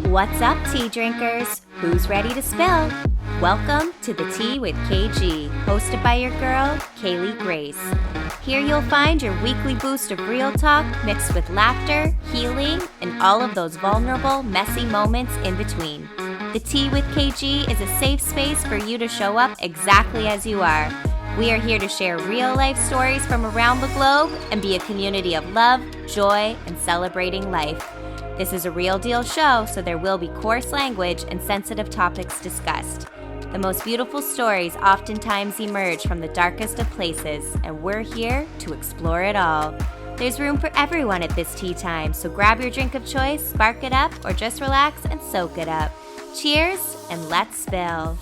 What's up, tea drinkers? Who's ready to spill? Welcome to The Tea with KG, hosted by your girl, Kaylee Grace. Here you'll find your weekly boost of real talk mixed with laughter, healing, and all of those vulnerable, messy moments in between. The Tea with KG is a safe space for you to show up exactly as you are. We are here to share real-life stories from around the globe and be a community of love, joy, and celebrating life. This is a real deal show, so there will be coarse language and sensitive topics discussed. The most beautiful stories oftentimes emerge from the darkest of places, and we're here to explore it all. There's room for everyone at this tea time, so grab your drink of choice, spark it up, or just relax and soak it up. Cheers, and let's spill.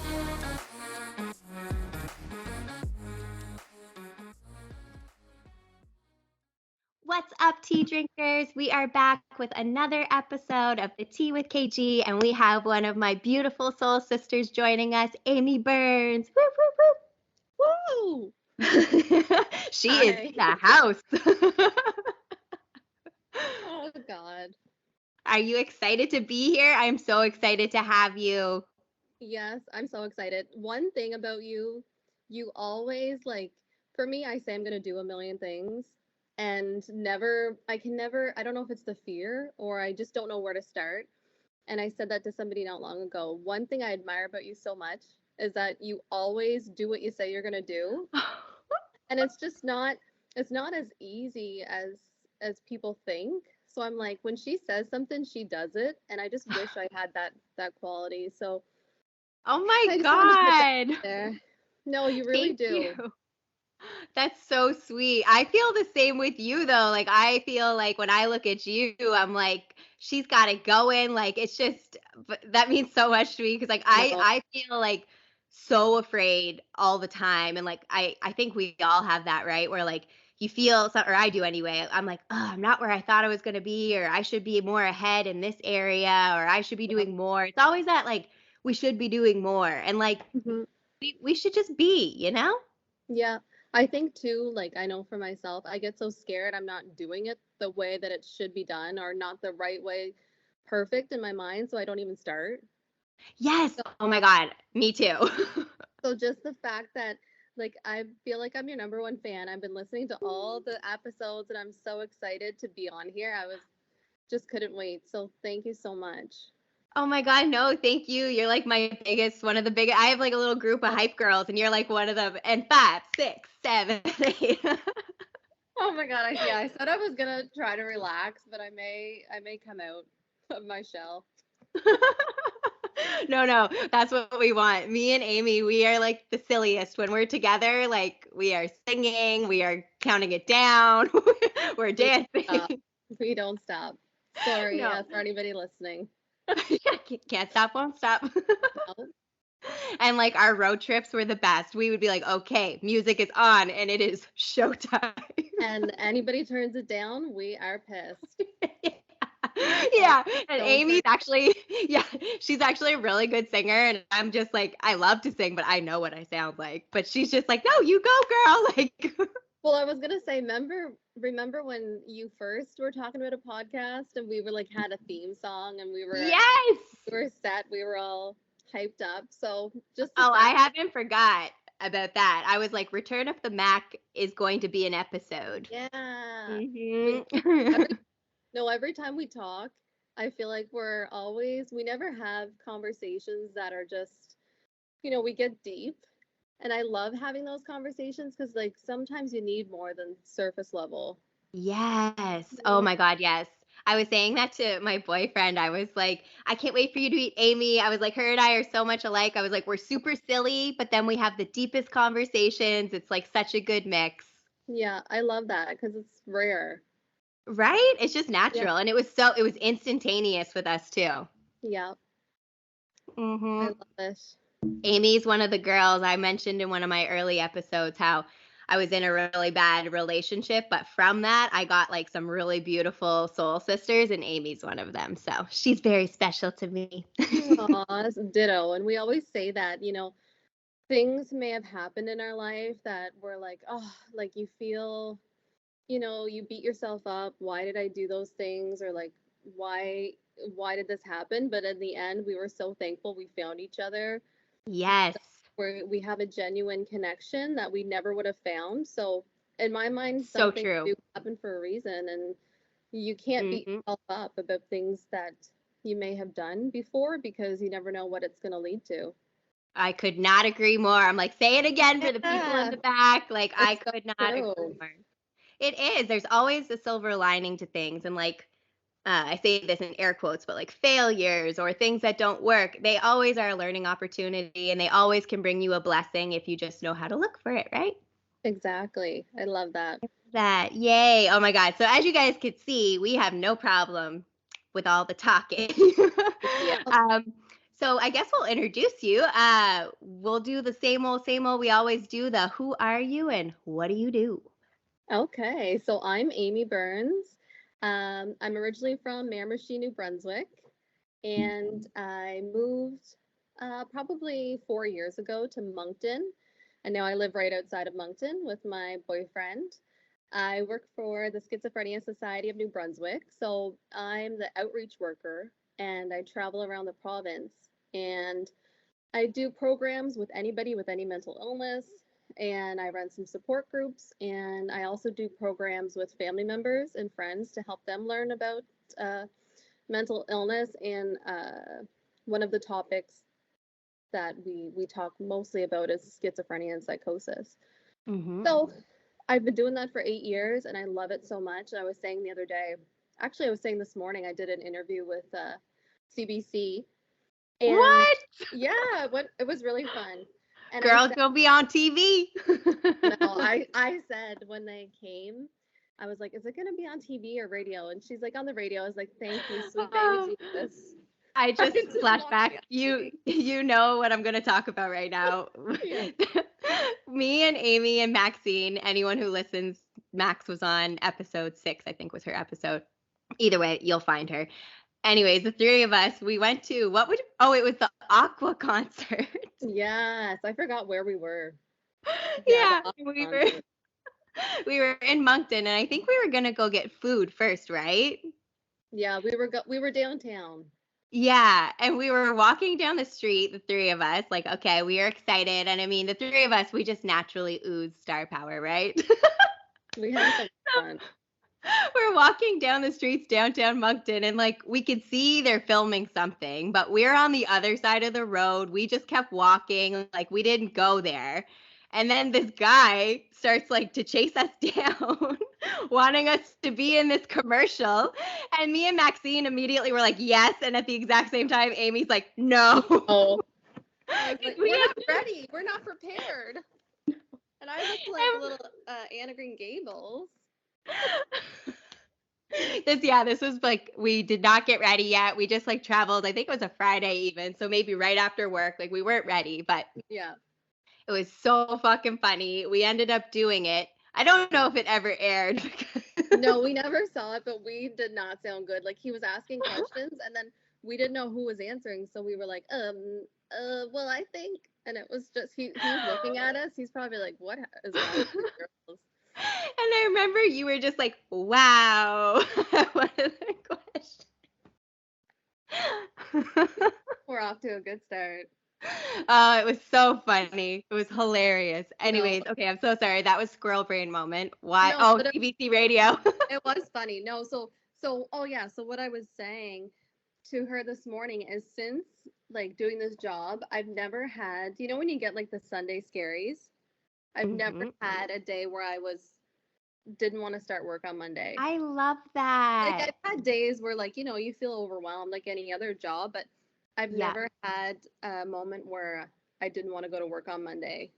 What's up, tea drinkers? We are back with another episode of The Tea with KG, and we have one of my beautiful soul sisters joining us, Amy Burns. Woo, woo, woo! She Hi. is in the house. Oh, God. Are you excited to be here? I'm so excited to have you. Yes, I'm so excited. One thing about you, you always for me, I say I'm going to do a million things and I don't know if it's the fear or I just don't know where to start. And I said that to somebody not long ago. One thing I admire about you so much is that you always do what you say you're going to do. And it's not as easy as people think. So I'm like, when she says something, she does it, and I just wish I had that quality. So Oh my I just wanted to put that God. out there. No, you really Thank do. you. That's so sweet. I feel the same with you though. Like I feel like when I look at you, I'm like, she's got it going. Like it's just but that means so much to me because like I No, I feel like so afraid all the time. And like I think we all have that, right? Where like you feel so, or I do anyway. I'm like, oh, I'm not where I thought I was gonna be, or I should be more ahead in this area, or I should be no. doing more. It's always that like we should be doing more. And like Mhm. we should just be, you know? Yeah, I think too, I know for myself, I get so scared I'm not doing it the way that it should be done or not the right way, perfect in my mind, so I don't even start. Yes. So, Oh my God. Me too. so just the fact that I feel like I'm your number one fan. I've been listening to all the episodes and I'm so excited to be on here. I was just couldn't wait. So thank you so much. Oh my God. No, thank you. You're like my biggest, one of the biggest. I have like a little group of Oh, hype girls, and you're like one of them. And 5, 6, 7, 8. oh my God. I said I was gonna try to relax, but I may come out of my shell. No, no, that's what we want. Me and Amy, we are like the silliest when we're together. Like we are singing, we are counting it down, we're We don't stop. dancing. We don't stop. Sorry, No, for anybody listening. can't stop, won't stop. No. And like our road trips were the best. We would be like, okay, music is on and it is showtime. And anybody turns it down, we are pissed. So Yeah. And don't turn. Amy's actually, yeah, she's actually a really good singer. And I'm just like, I love to sing, but I know what I sound like. But she's just like, no, you go, girl. Like, Well, I was gonna say, remember when you first were talking about a podcast and we were had a theme song and yes. we were set, we were all hyped up. So just the Oh, I fact, haven't forgot about that. I was like, Return of the Mac is going to be an episode. yeah, we Hmm. every no every time we talk, I feel like we never have conversations that are just we get deep, and I love having those conversations because sometimes you need more than surface level. Yes. You Oh know? my God, yes. I was saying that to my boyfriend. I was like, I can't wait for you to meet Amy. I was like, her and I are so much alike. I was like, we're super silly, but then we have the deepest conversations. It's like such a good mix. Yeah, I love that because it's rare. Right? It's just Yeah, natural. And it was instantaneous with us too. yeah, I Hmm. love it. Amy's one of the girls I mentioned in one of my early episodes how I was in a really bad relationship, but from that I got like some really beautiful soul sisters, and Amy's one of them. So she's very special to me. Aw, ditto. And we always say that, things may have happened in our life that were oh, you feel, you beat yourself up. Why did I do those things? Or why? why did this happen? But in the end, we were so thankful we found each other, Yes. where we have a genuine connection that we never would have found. So in my mind, So some things true. do happen for a reason, and you can't beat Hmm. yourself up about things that you may have done before because you never know what it's going to lead to. I could not agree more. I'm like, say it again for the people in Yeah, the back. Like, I it's so could not agree true. more. It is. There's always a silver lining to things. And like, I say this in air quotes, but like failures or things that don't work, they always are a learning opportunity and they always can bring you a blessing if you just know how to look for it, right? Exactly. I love that. That, yay. Oh my God. So, as you guys could see, we have no problem with all the talking. Yeah. um, so, I guess we'll introduce you. We'll do the same old we always do, the who are you and what do you do? Okay. So I'm Amy Burns. I'm originally from Miramichi, New Brunswick, and I moved probably 4 years ago to Moncton, and now I live right outside of Moncton with my boyfriend. I work for the Schizophrenia Society of New Brunswick, so I'm the outreach worker, and I travel around the province, and I do programs with anybody with any mental illness, and I run some support groups, and I also do programs with family members and friends to help them learn about uh, mental illness. And one of the topics that we talk mostly about is schizophrenia and psychosis. Mm-hmm. So I've been doing that for 8 years, and I love it so much. I was saying the other day, actually, I was saying this morning, I did an interview with CBC, and What? yeah, what it was really fun. And I Girl, said, go be on TV. no, I said when they came, I was like, is it gonna be on TV or radio? And she's like, on the radio. I was like, thank you, sweet baby Oh, Jesus. I I just didn't want to flashback. be on You TV. you know what I'm going to talk about right now. Yeah. Me and Amy and Maxine, anyone who listens, Max was on episode 6, I think was her episode. Either way, you'll find her. Anyways, the three of us, we went to it was the Aqua concert. Yes, I forgot where we were. Yeah, the Yeah, Aqua we were concert. we were in Moncton and I think we were going to go get food first, right? Yeah, we were downtown. Yeah, and we were walking down the street, the three of us, like, okay, we are excited. And I mean, the three of us, we just naturally ooze star power, right? We had so much fun. We're walking down the streets downtown Moncton, and like we could see they're filming something, but we're on the other side of the road. We just kept walking, like we didn't go there. And then this guy starts like to chase us down, wanting us to be in this commercial. And me and Maxine immediately were like, yes. And at the exact same time, Amy's like, no. Oh, I was 'Cause like, we we're not have ready. We're not prepared. And I looked like and little Anna Green Gables. this was like we did not get ready yet. We just like traveled. I think it was a Friday even, so maybe right after work. Like we weren't ready, but Yeah. it was so fucking funny. We ended up doing it. I don't know if it ever aired. No, we never saw it, but we did not sound good. Like he was asking questions and then we didn't know who was answering, so we were like, well, I think, and it was just he was looking at us. He's probably like, what is wrong with these girls? And I remember you were just like, wow. What is the question? We're off to a good start. It was so funny. It was hilarious. No, Anyways, okay, I'm so sorry. That was squirrel brain moment. Why? no, Oh, but CBC radio. it was funny. No, oh yeah, so what I was saying to her this morning is since like doing this job, I've never had, you know, when you get like the Sunday scaries, I've never Hmm. had a day where I was didn't want to start work on Monday. I love Like that. I've had days where like, you know, you feel overwhelmed like any other job, but I've Yeah. never had a moment where I didn't want to go to work on Monday.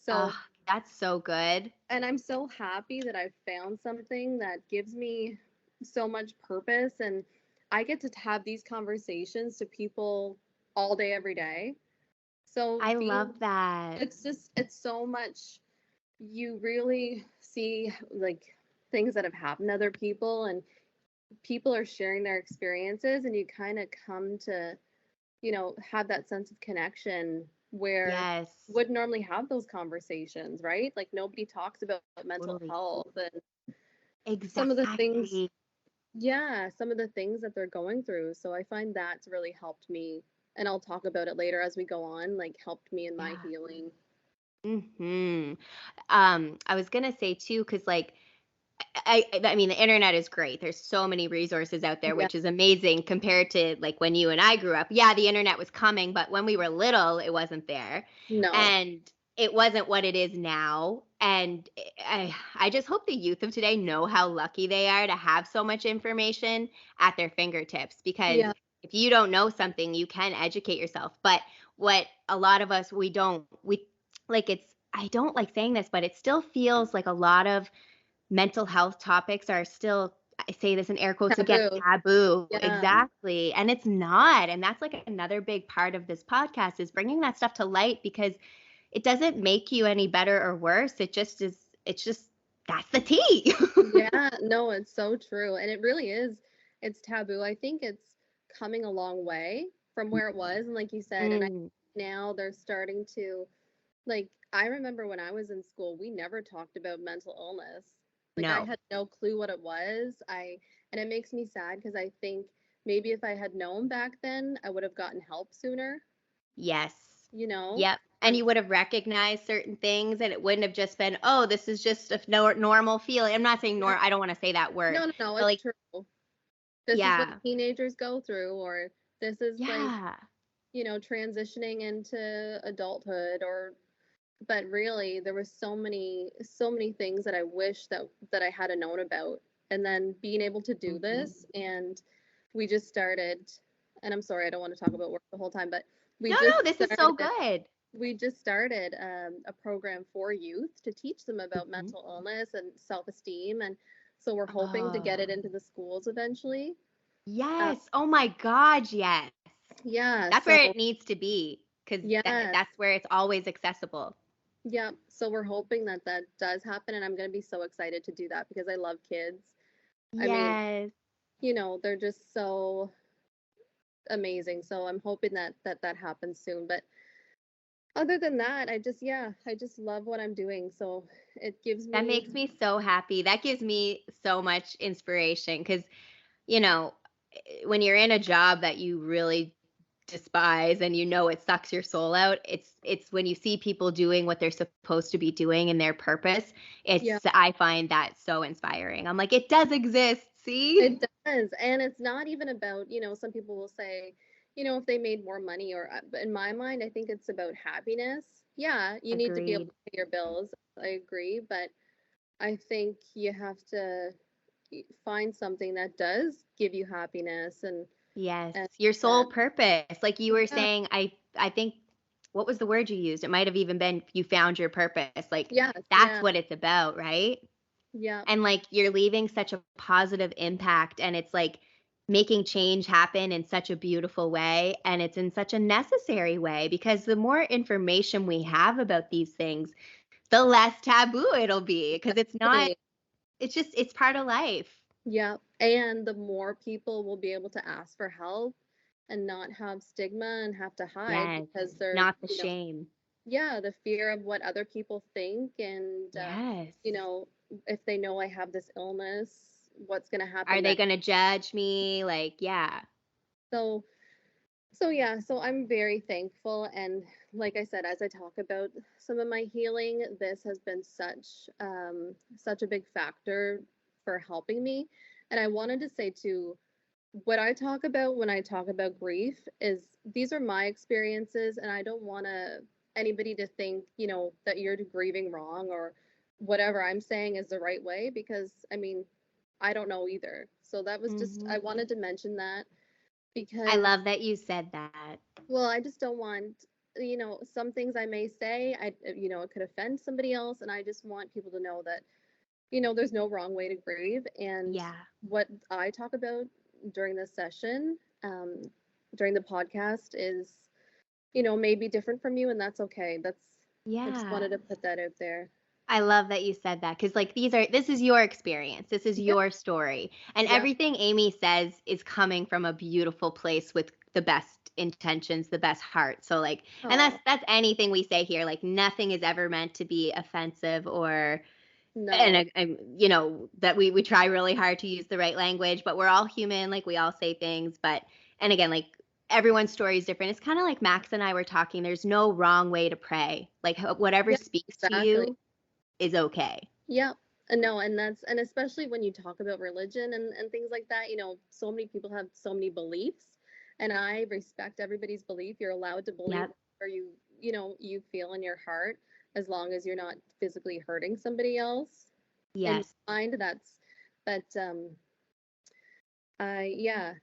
Oh, So, that's so good. and I'm so happy that I've found something that gives me so much purpose, and I get to have these conversations to people all day every day. So I being love that. it's so much, you really see like things that have happened to other people, and people are sharing their experiences, and you kind of come to, you know, have that sense of connection where Yes, would normally have those conversations, right? Like nobody talks about mental totally. health and some of the things Exactly. yeah, some of the things that they're going through. So I find that's really helped me, and I'll talk about it later as we go on, like helped me in my Yeah. healing. Mhm. I was gonna say too, because like I mean, the internet is great. There's so many resources out there, Yeah, which is amazing compared to like when you and I grew up. Yeah, the internet was coming, but when we were little, it wasn't there. no, And it wasn't what it is now. And I just hope the youth of today know how lucky they are to have so much information at their fingertips because yeah, if you don't know something, you can educate yourself. But what a lot of us we don't we like it's I don't like saying this, but it still feels like a lot of mental health topics are still, I say this in air quotes again, taboo. taboo. Yeah, Exactly. And it's not. And that's like another big part of this podcast is bringing that stuff to light because it doesn't make you any better or worse. It just is, it's just, that's the tea. yeah, no, it's so true. And it really is, it's taboo. I think it's coming a long way from where it was. And like you said, and I Mm, now they're starting to, like, I remember when I was in school, we never talked about mental illness. Like, I no. had no clue what it was. And it makes me sad because I think maybe if I had known back then, I would have gotten help sooner, Yes. you know? Yep. And Um, you would have recognized certain things and it wouldn't have just been, oh, this is just a normal feeling. I'm not saying yeah. I don't want to say that word, No, no, no, but it's like, true. This is what yeah. teenagers go through, or this is like, Yeah. transitioning into adulthood, or but really there was so many things that I wish that I had known about. And then being able to do Mhm. this, and we just started, and I'm sorry, I don't want to talk about work the whole time, but we No, just no, this is so started good. a program for youth to teach them about Mhm. mental illness and self-esteem. And so we're hoping to get it Oh, into the schools eventually. uh, yes. Oh my God, yes. yeah, That's where so it needs to be because yes. that's where it's always accessible. Yeah, so we're hoping that that does happen, and I'm going to be so excited to do that because I love kids. I mean, Yes. they're just so amazing. So I'm hoping that happens soon. But other than that, I just love what I'm doing. So it gives That me, makes me so happy. That gives me so much inspiration because, you know, when you're in a job that you really despise and you know it sucks your soul out, it's when you see people doing what they're supposed to be doing and their purpose, yeah, I find that so inspiring. I'm like, it does exist, see? it does. And it's not even about, some people will say, if they made more money, or, but in my mind, I think it's about happiness. Yeah, you need to be able Agreed. to pay your bills. I agree. But I think you have to find something that does give you happiness. Yes, And your uh, sole purpose. Like you were yeah, saying, I think what was the word you used? It might have even been you found your purpose. Like yes, that's yeah, what it's about, right? yeah, And like you're leaving such a positive impact and it's like making change happen in such a beautiful way and it's in such a necessary way because the more information we have about these things, the less taboo it'll be because it's not exactly. it's just it's part of life. Yeah, and the more people will be able to ask for help and not have stigma and have to hide Yes, because they're, not the shame. yeah, the fear of what other people think. And Yes. you know, if they know I have this illness, what's going to Are happen they next? gonna judge me? Like, yeah. So So yeah, so I'm very thankful, and like I said, as I talk about some of my healing, this has been such a big factor for helping me. And I wanted to say too, what I talk about when I talk about grief is these are my experiences, and I don't want anybody to think, that you're grieving wrong or whatever I'm saying is the right way, because I mean, I don't know either. So that was just, Mhm. I wanted to mention that I because, love that you said that. well, I just don't want, some things I may say, it could offend somebody else. And I just want people to know that, there's no wrong way to grieve. And Yeah. what I talk about during this session, um, during the podcast is, may be different from you. And that's okay. I just Yeah. wanted to put that out there. I love that you said that because, like, this is your experience. This is Yeah. your story. And Yeah. everything Amy says is coming from a beautiful place with the best intentions, the best heart. So, like, and Oh, that's anything we say here. Like, nothing is ever meant to be offensive or No. and you know that we try really hard to use the right language, but we're all human, like we all say things, but and again, like everyone's story is different. It's kind of like Max and I were talking, there's no wrong way to pray. Like whatever Yeah, speaks to exactly. you is okay. Yeah. No, and that's and especially when you talk about religion and things like that, so many people have so many beliefs, and I respect everybody's belief. You're allowed to believe Yep. whatever you feel in your heart, as long as you're not physically hurting somebody else. In Yes. my mind, but yeah,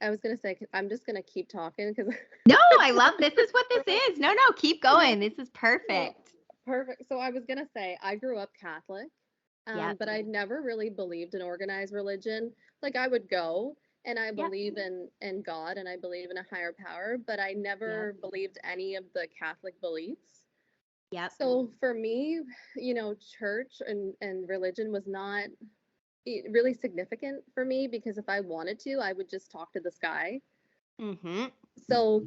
I was gonna say I'm just gonna keep talking because No, I love this is what this is. No, no, keep yeah, going. This is well, perfect. perfect. So I was gonna say I grew up Catholic, Yep. but I'd never really believed in organized religion. Like I would go and I Yep. believe in God and I believe in a higher power, but I Yep. never believed any of the Catholic beliefs. Yep. So for me, church and religion was not really significant for me because if I wanted to, I would just talk to the sky. Mhm. So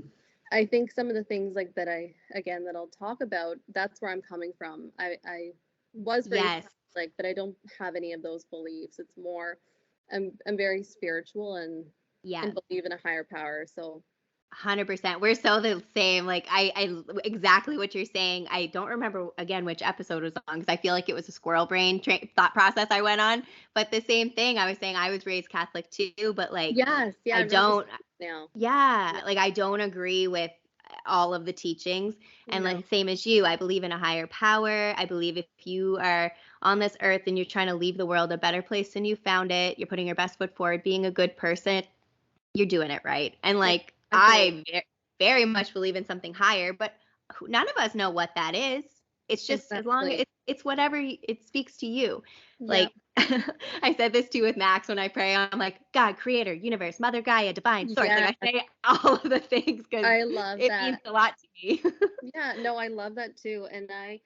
I think some of the things like that that I'll talk about, that's where I'm coming from. I was raised Yes. Catholic, but I don't have any of those beliefs. It's more I'm very spiritual and Yes. believe in a higher power. So 100%. We're so the same. Like exactly what you're saying. I don't remember again which episode was on because I feel like it was a squirrel brain thought process I went on. But the same thing. I was saying I was raised Catholic too, but like yes, yeah, I I remember don't. now. Yeah, Yeah, like I don't agree with all of the teachings. And no, like same as you, I believe in a higher power. I believe if you are on this earth and you're trying to leave the world a better place than you found it, you're putting your best foot forward, being a good person, you're doing it right. And like exactly, very much believe in something higher, but none of us know what that is. It's just as long as exactly. it's whatever it speaks to you. Yep. Like I said this too with Max when I pray. I'm like, God, creator, universe, mother, Gaia, divine source. Like Yeah, I say all of the things because I love it means that. a lot to me. Yeah, no, I love that too. And I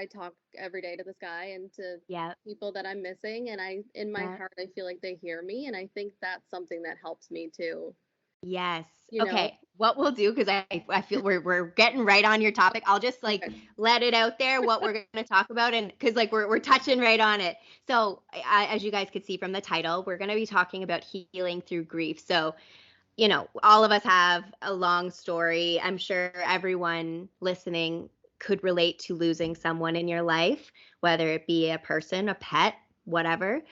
talk every day to this guy and to Yeah. people that I'm missing. And in my Yeah. heart, I feel like they hear me. And I think that's something that helps me too. Yes. You know, Okay. What we'll do, because I feel we're getting right on your topic. I'll just like okay. let it out there what we're gonna talk about, and because like we're touching right on it. So as you guys could see from the title, we're gonna be talking about healing through grief. So all of us have a long story. I'm sure everyone listening could relate to losing someone in your life, whether it be a person, a pet, whatever.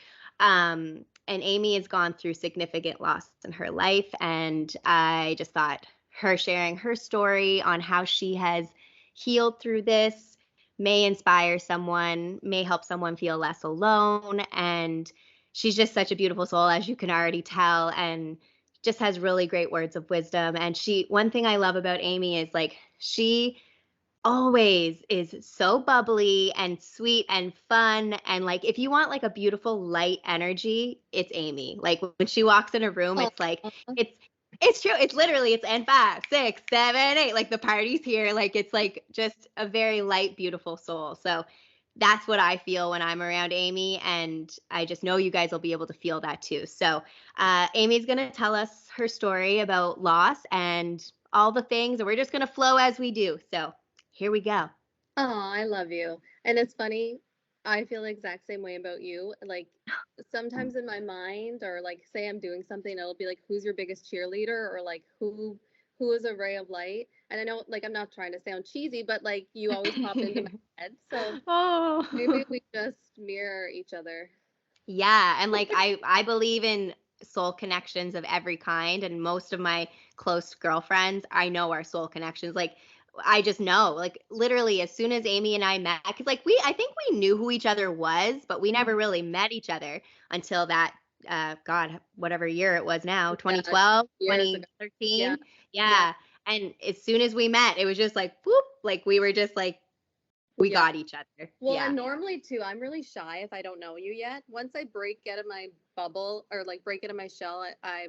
And Amy has gone through significant loss in her life. And I just thought her sharing her story on how she has healed through this may inspire someone, may help someone feel less alone. And she's just such a beautiful soul, as you can already tell. And just has really great words of wisdom. And one thing I love about Amy is like, she always is so bubbly and sweet and fun. And like, if you want like a beautiful light energy, it's Amy. Like when she walks in a room, Oh, it's like, it's, it's true. It's literally, it's and 5, 6, 7, 8. Like the party's here. Like it's like just a very light, beautiful soul. So that's what I feel when I'm around Amy. And I just know you guys will be able to feel that too. So Amy's going to tell us her story about loss and all the things. And we're just going to flow as we do. So here we go. I love you. And it's funny, I feel the exact same way about you. Like sometimes in my mind, or like say I'm doing something, it'll be like, who's your biggest cheerleader, or like who is a ray of light. And I know, like, I'm not trying to sound cheesy, but like you always pop into my head. So maybe Oh. we just mirror each other. Yeah, and like I believe in soul connections of every kind, and most of my close girlfriends I know are soul connections. Like I just know, like literally as soon as Amy and I met, because like I think we knew who each other was, but we never Mhm. really met each other until that God, whatever year it was now, Yeah, 2012, years ago. Yeah, 2013. yeah, Yeah. And as soon as we met, it was just like whoop, like we were just like we yeah. got each other. Well, Yeah. and normally too, I'm really shy if I don't know you yet. Once I break out of my bubble or like break out of my shell, I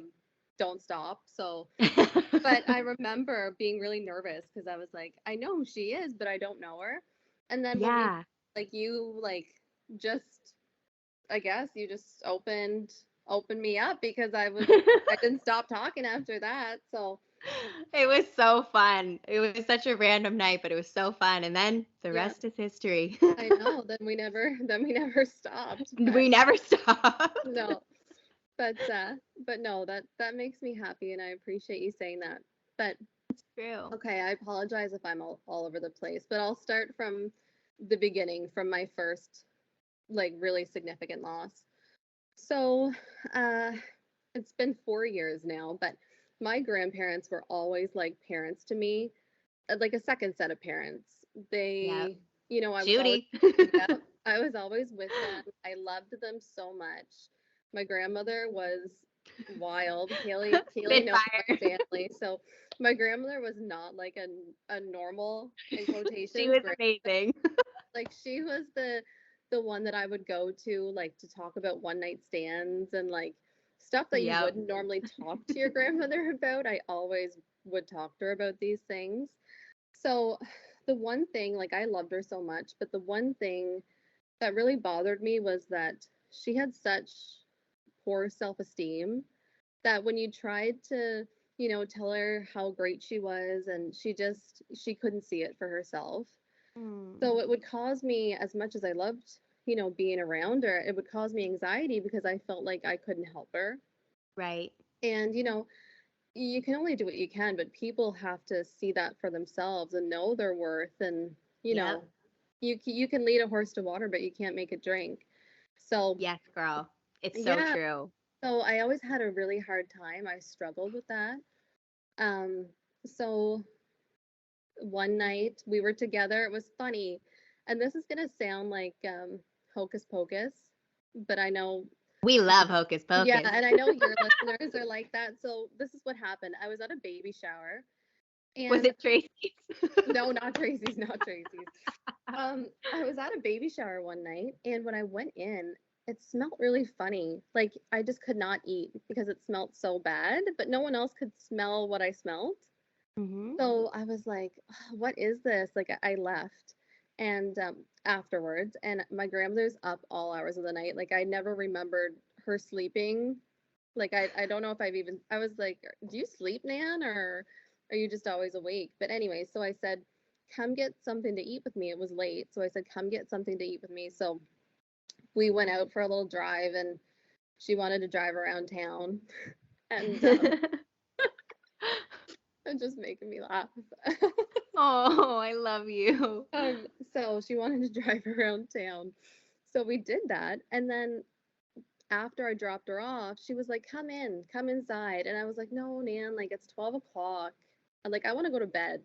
don't stop. So, but I remember being really nervous because I was like, I know who she is, but I don't know her. And then when we Yeah. like you like just I guess you just opened me up because I didn't stop talking after that. So It was so fun. It was such a random night, but it was so fun. And then the Yeah, rest is history. I know. Then we never stopped. But We never stopped. no, but no, that makes me happy, and I appreciate you saying that. But True. okay, I apologize if I'm all over the place, but I'll start from the beginning, from my first like really significant loss. So, uh, it's been 4 years now, but my grandparents were always like parents to me, like a second set of parents. Yep. They, I was always, Judy. yeah, I was always with them. I loved them so much. My grandmother was wild. Kaylee knows my Spitfire. family. So my grandmother was not like a normal, in She quotations, was amazing. like she was the one that I would go to like to talk about one night stands and like stuff that you Yep. wouldn't normally talk to your grandmother about. I always would talk to her about these things. So the one thing, like I loved her so much, but the one thing that really bothered me was that she had such poor self-esteem that when you tried to, tell her how great she was, and she couldn't see it for herself. Mm, So it would cause me, as much as I loved, being around her, it would cause me anxiety because I felt like I couldn't help her. right. And, you can only do what you can, but people have to see that for themselves and know their worth. And, you Yep. know, you can lead a horse to water, but you can't make it drink. So, Yes, girl. It's so yeah. true. So I always had a really hard time. I struggled with that. Um, so one night we were together. It was funny. And this is going to sound like hocus pocus, but I know, We love Hocus yeah, Pocus. and I know your listeners are like that. So this is what happened. I was at a baby shower, Was and it Tracy's? no, not Tracy's, not Tracy's. I was at a baby shower one night, and when I went in, it smelled really funny. Like I just could not eat because it smelled so bad, but no one else could smell what I smelled. Hmm. So I was like, "Oh, what is this?" Like I left, and afterwards, and my grandmother's up all hours of the night. Like I never remembered her sleeping. Like I don't know if I was like, "Do you sleep, Nan, or are you just always awake?" But anyway, so I said, "Come get something to eat with me." It was late, so I said, "Come get something to eat with me." So we went out for a little drive, and she wanted to drive around town, and it's just making me laugh. Oh, I love you. So she wanted to drive around town. So we did that. And then after I dropped her off, she was like, come inside. And I was like, no, Nan, like it's 12 o'clock. I'm like, I want to go to bed.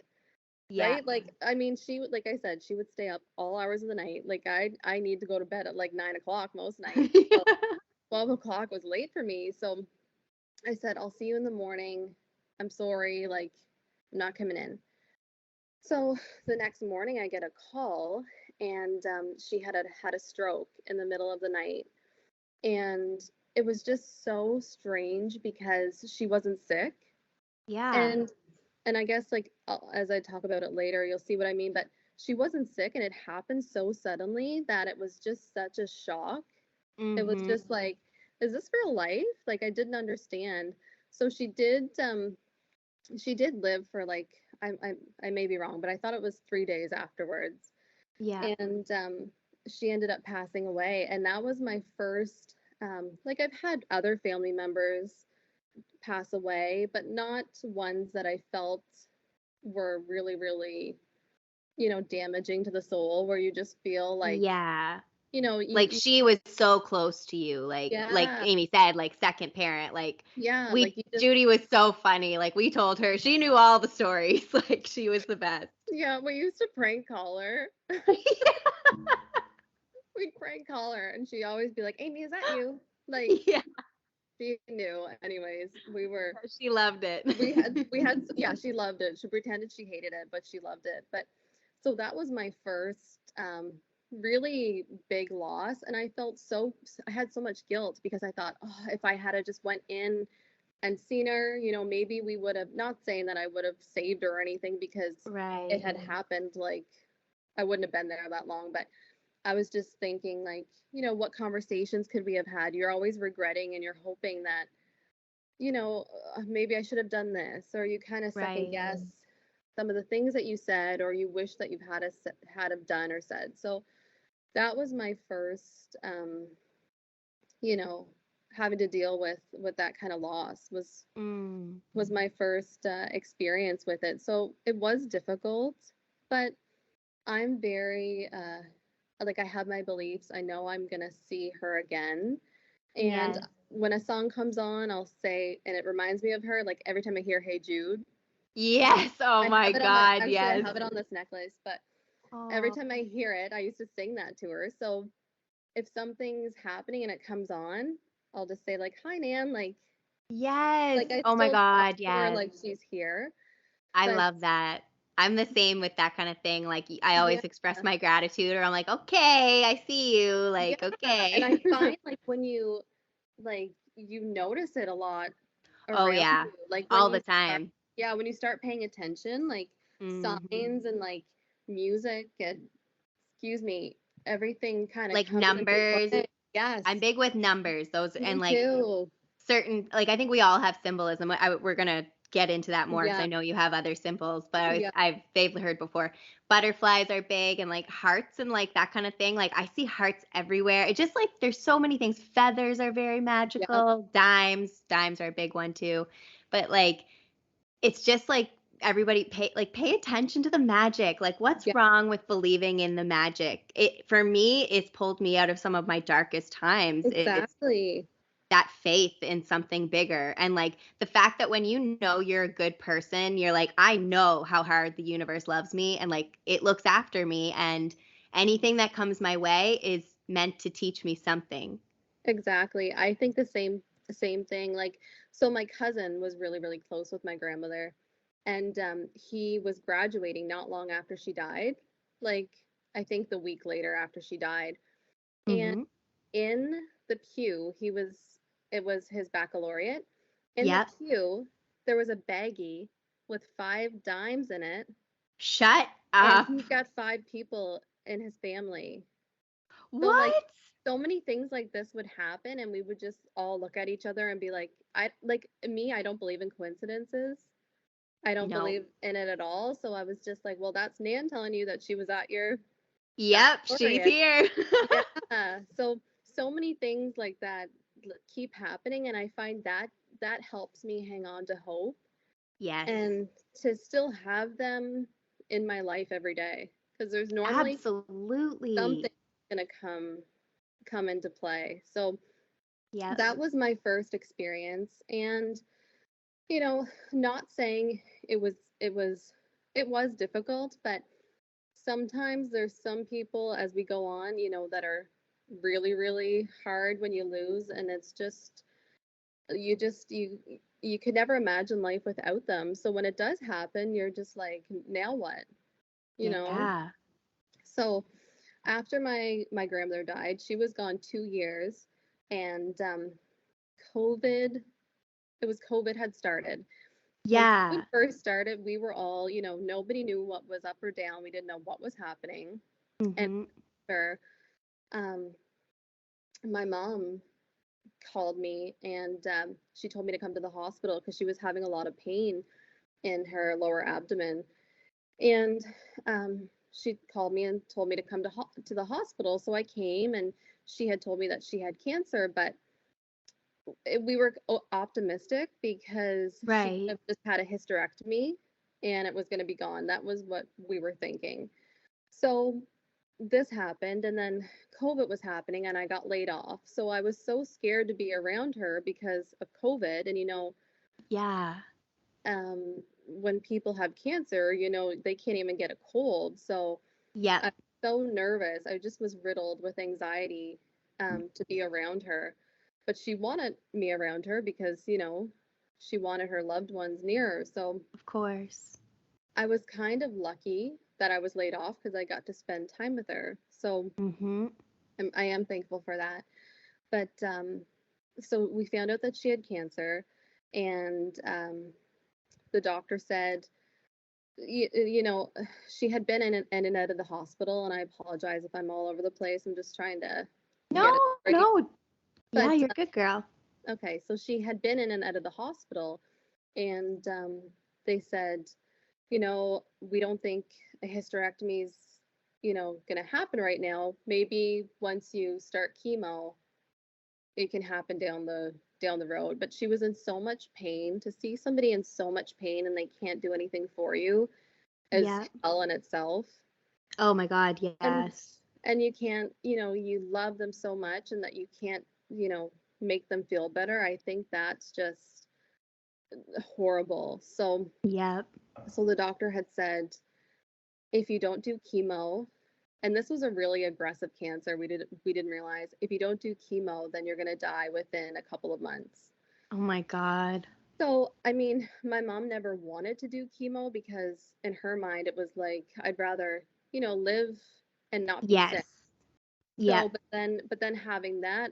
Yeah. Right? Like, I mean, she would, like I said, she would stay up all hours of the night. Like I need to go to bed at like 9 o'clock most nights. So 12 o'clock was late for me. So I said, I'll see you in the morning. I'm sorry. Like, I'm not coming in. So the next morning, I get a call, and she had a stroke in the middle of the night, and it was just so strange because she wasn't sick, Yeah. and I guess like as I talk about it later, you'll see what I mean. But she wasn't sick, and it happened so suddenly that it was just such a shock. It was Hmm. just like, is this real life? Like I didn't understand. So she did live for like I may be wrong, but I thought it was 3 days afterwards, Yeah. and she ended up passing away. And that was my first. Like I've had other family members pass away, but not ones that I felt were really, really, damaging to the soul. Where you just feel like, Yeah. Like you she was so close to you. Like yeah, Amy said, like second parent. Like yeah, like we you just Judy was so funny. Like we told her. She knew all the stories. Like she was the best. yeah. We used to prank call her. We'd prank call her, and she'd always be like, "Amy, is that you?" Like Yeah. she knew. Anyways, She loved it. yeah, she loved it. She pretended she hated it, but she loved it. But so that was my first really big loss, and I had so much guilt because I thought, oh, if I had just went in and seen her, maybe we would have, not saying that I would have saved her or anything because it Right. had happened, like I wouldn't have been there that long, but I was just thinking, like, what conversations could we have had? You're always regretting and you're hoping that you know, maybe I should have done this, or you kind of second Right. guess some of the things that you said, or you wish that you've had have done or said. So that was my first, you know, having to deal with that kind of loss Mm. was my first experience with it. So it was difficult, but I'm very like I have my beliefs. I know I'm gonna see her again. And Yes. when a song comes on, I'll say, and it reminds me of her, like every time I hear Hey Jude, Yes. Oh I my have it on my, God. actually, I Yes. have it on this necklace, but every Oh, time I hear it, I used to sing that to her. So if something's happening and it comes on, I'll just say, like, hi, Nan, yes. like I Oh my still talk God. to her Yes. like she's here. I But love that. I'm the same with that kind of thing. Like I yeah, always express my gratitude or I'm like, okay, I see you. yeah. Like, And I okay. find like when you like you notice it a lot Oh around yeah. you. Like when All the you start, time. yeah, when you start paying attention, like Hmm. signs and like music and excuse me, everything kind of Like comes into numbers. play. Yes, I'm big with numbers. Those and me like too. certain like I think we all have symbolism. We're gonna get into that more because Yeah, I know you have other symbols, but yeah, they've heard before. Butterflies are big and like hearts and like that kind of thing. Like I see hearts everywhere. It just like there's so many things. Feathers are very yeah, magical. Dimes are a big one too. But like it's just like everybody pay attention to the magic. Like what's yeah, wrong with believing in the magic? It for me, it's pulled me out of some of my darkest times. It's exactly. that faith in something bigger. And like the fact that when you know you're a good person, you're like, I know how hard the universe loves me and like it looks after me. And anything that comes my way is meant to teach me something. Exactly. I think the same thing. Like, so my cousin was really, really close with my grandmother, and he was graduating not long after she died. Like, I think the week later after she died. And Hmm. in the pew, it was his baccalaureate. In the Yep. pew, there was a baggie with 5 dimes in it, Shut and up. he's got 5 people in his family. So like What? so many things like this would happen and we would just all look at each other and be like, I like me, I don't believe in coincidences. I don't No. believe in it at all. So I was just like, well, that's Nan telling you that she was at your Yep, she's baccalaureate. here. Yeah. So so many things like that keep happening and I find that that helps me hang on to hope Yes. and to still have them in my life every day because there's normally something Absolutely. going to come into play. So Yep. that was my first experience and you know, not saying it was it was it was difficult, but sometimes there's some people as we go on, you know, that are really really hard when you lose and it's just you could never imagine life without them. So when it does happen, you're just like now what? You know? Yeah. So after my grandmother died, she was gone 2 years and COVID it was COVID had started. When COVID Yeah. first started, we were all, you know, nobody knew what was up or down. We didn't know what was happening. And Hmm. after, um, my mom called me and she told me to come to the hospital because she was having a lot of pain in her lower abdomen. And she called me and told me to come to the hospital. So I came and she had told me that she had cancer, but we were optimistic because she could Right. have just had a hysterectomy and it was going to be gone. That was what we were thinking. So this happened and then COVID was happening and I got laid off. So I was so scared to be around her because of COVID. And you know, Yeah. when people have cancer, you know, they can't even get a cold. So Yep. I'm so nervous. I just was riddled with anxiety to be around her. But she wanted me around her because, you know, she wanted her loved ones near her. So Of course. I was kind of lucky that I was laid off because I got to spend time with her. So Hmm. I am thankful for that. But so we found out that she had cancer, and the doctor said, you know, she had been in and out of the hospital, and I apologize if I'm all over the place. I'm just trying to No, get it straight. no. Yeah, But you're a good girl. Okay, so she had been in and out of the hospital, and they said, we don't think a hysterectomy is, going to happen right now. Maybe once you start chemo, it can happen down the road. But she was in so much pain. To see somebody in so much pain and they can't do anything for you is Yeah. hell in itself. Oh my God, And yes. and you can't, you love them so much and that you can't, make them feel better. I think that's just horrible. Yep. So the doctor had said, if you don't do chemo, and this was a really aggressive cancer, we didn't realize, if you don't do chemo, then you're going to die within a couple of months. Oh my God. So, I mean, my mom never wanted to do chemo because in her mind it was like, I'd rather, live and not be Yes. sick. Yep. So, but then having that,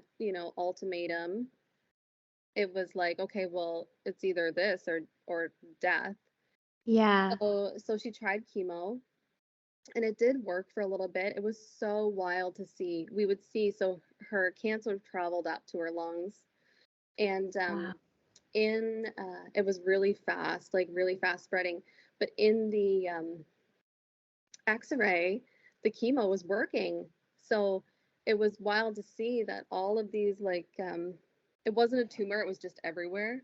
ultimatum, it was like, okay, well, it's either this or death. Yeah. So she tried chemo, and it did work for a little bit. It was so wild to see. We would see, so her cancer traveled up to her lungs, and Wow. it was really fast, like really fast spreading. But in the X-ray, the chemo was working. So it was wild to see that all of these, like, it wasn't a tumor, it was just everywhere.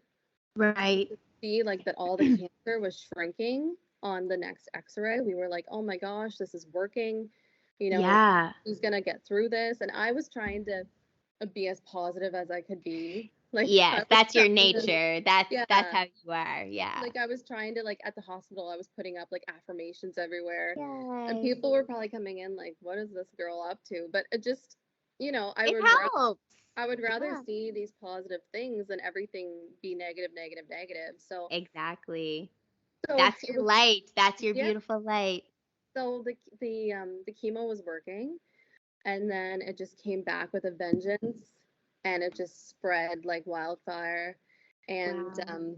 Right. To see like that all the cancer was shrinking on the next X-ray, we were like, oh my gosh, this is working. You know, Yeah. she's gonna get through this. And I was trying to be as positive as I could be. Like I Yes, was that's your trying to, nature. That's yeah, how you are. Yeah. like I was trying to, like, at the hospital, I was putting up like affirmations everywhere. And Yes. people were probably coming in like, what is this girl up to? But it just, I It would helps. I would rather Yeah. see these positive things than everything be negative, negative, negative. So Exactly. so That's your light. That's your yeah, beautiful light. so the chemo was working, and then it just came back with a vengeance, and it just spread like wildfire. And Wow.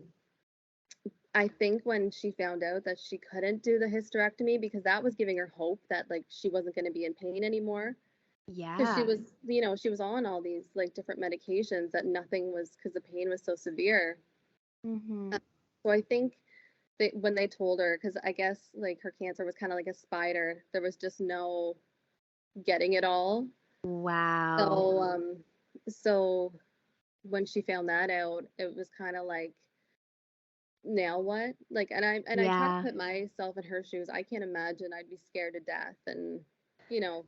I think when she found out that she couldn't do the hysterectomy, because that was giving her hope that like she wasn't going to be in pain anymore, because she Yeah. was, she was on all these like different medications, that nothing was, because the pain was so severe. Mm-hmm. Uh, so I think when they told her, because I guess like her cancer was kind of like a spider, there was just no getting it all. Wow. So so when she found that out, it was kind of like, now what? Like, and I try to Yeah. put myself in her shoes. I can't imagine. I'd be scared to death. And you know,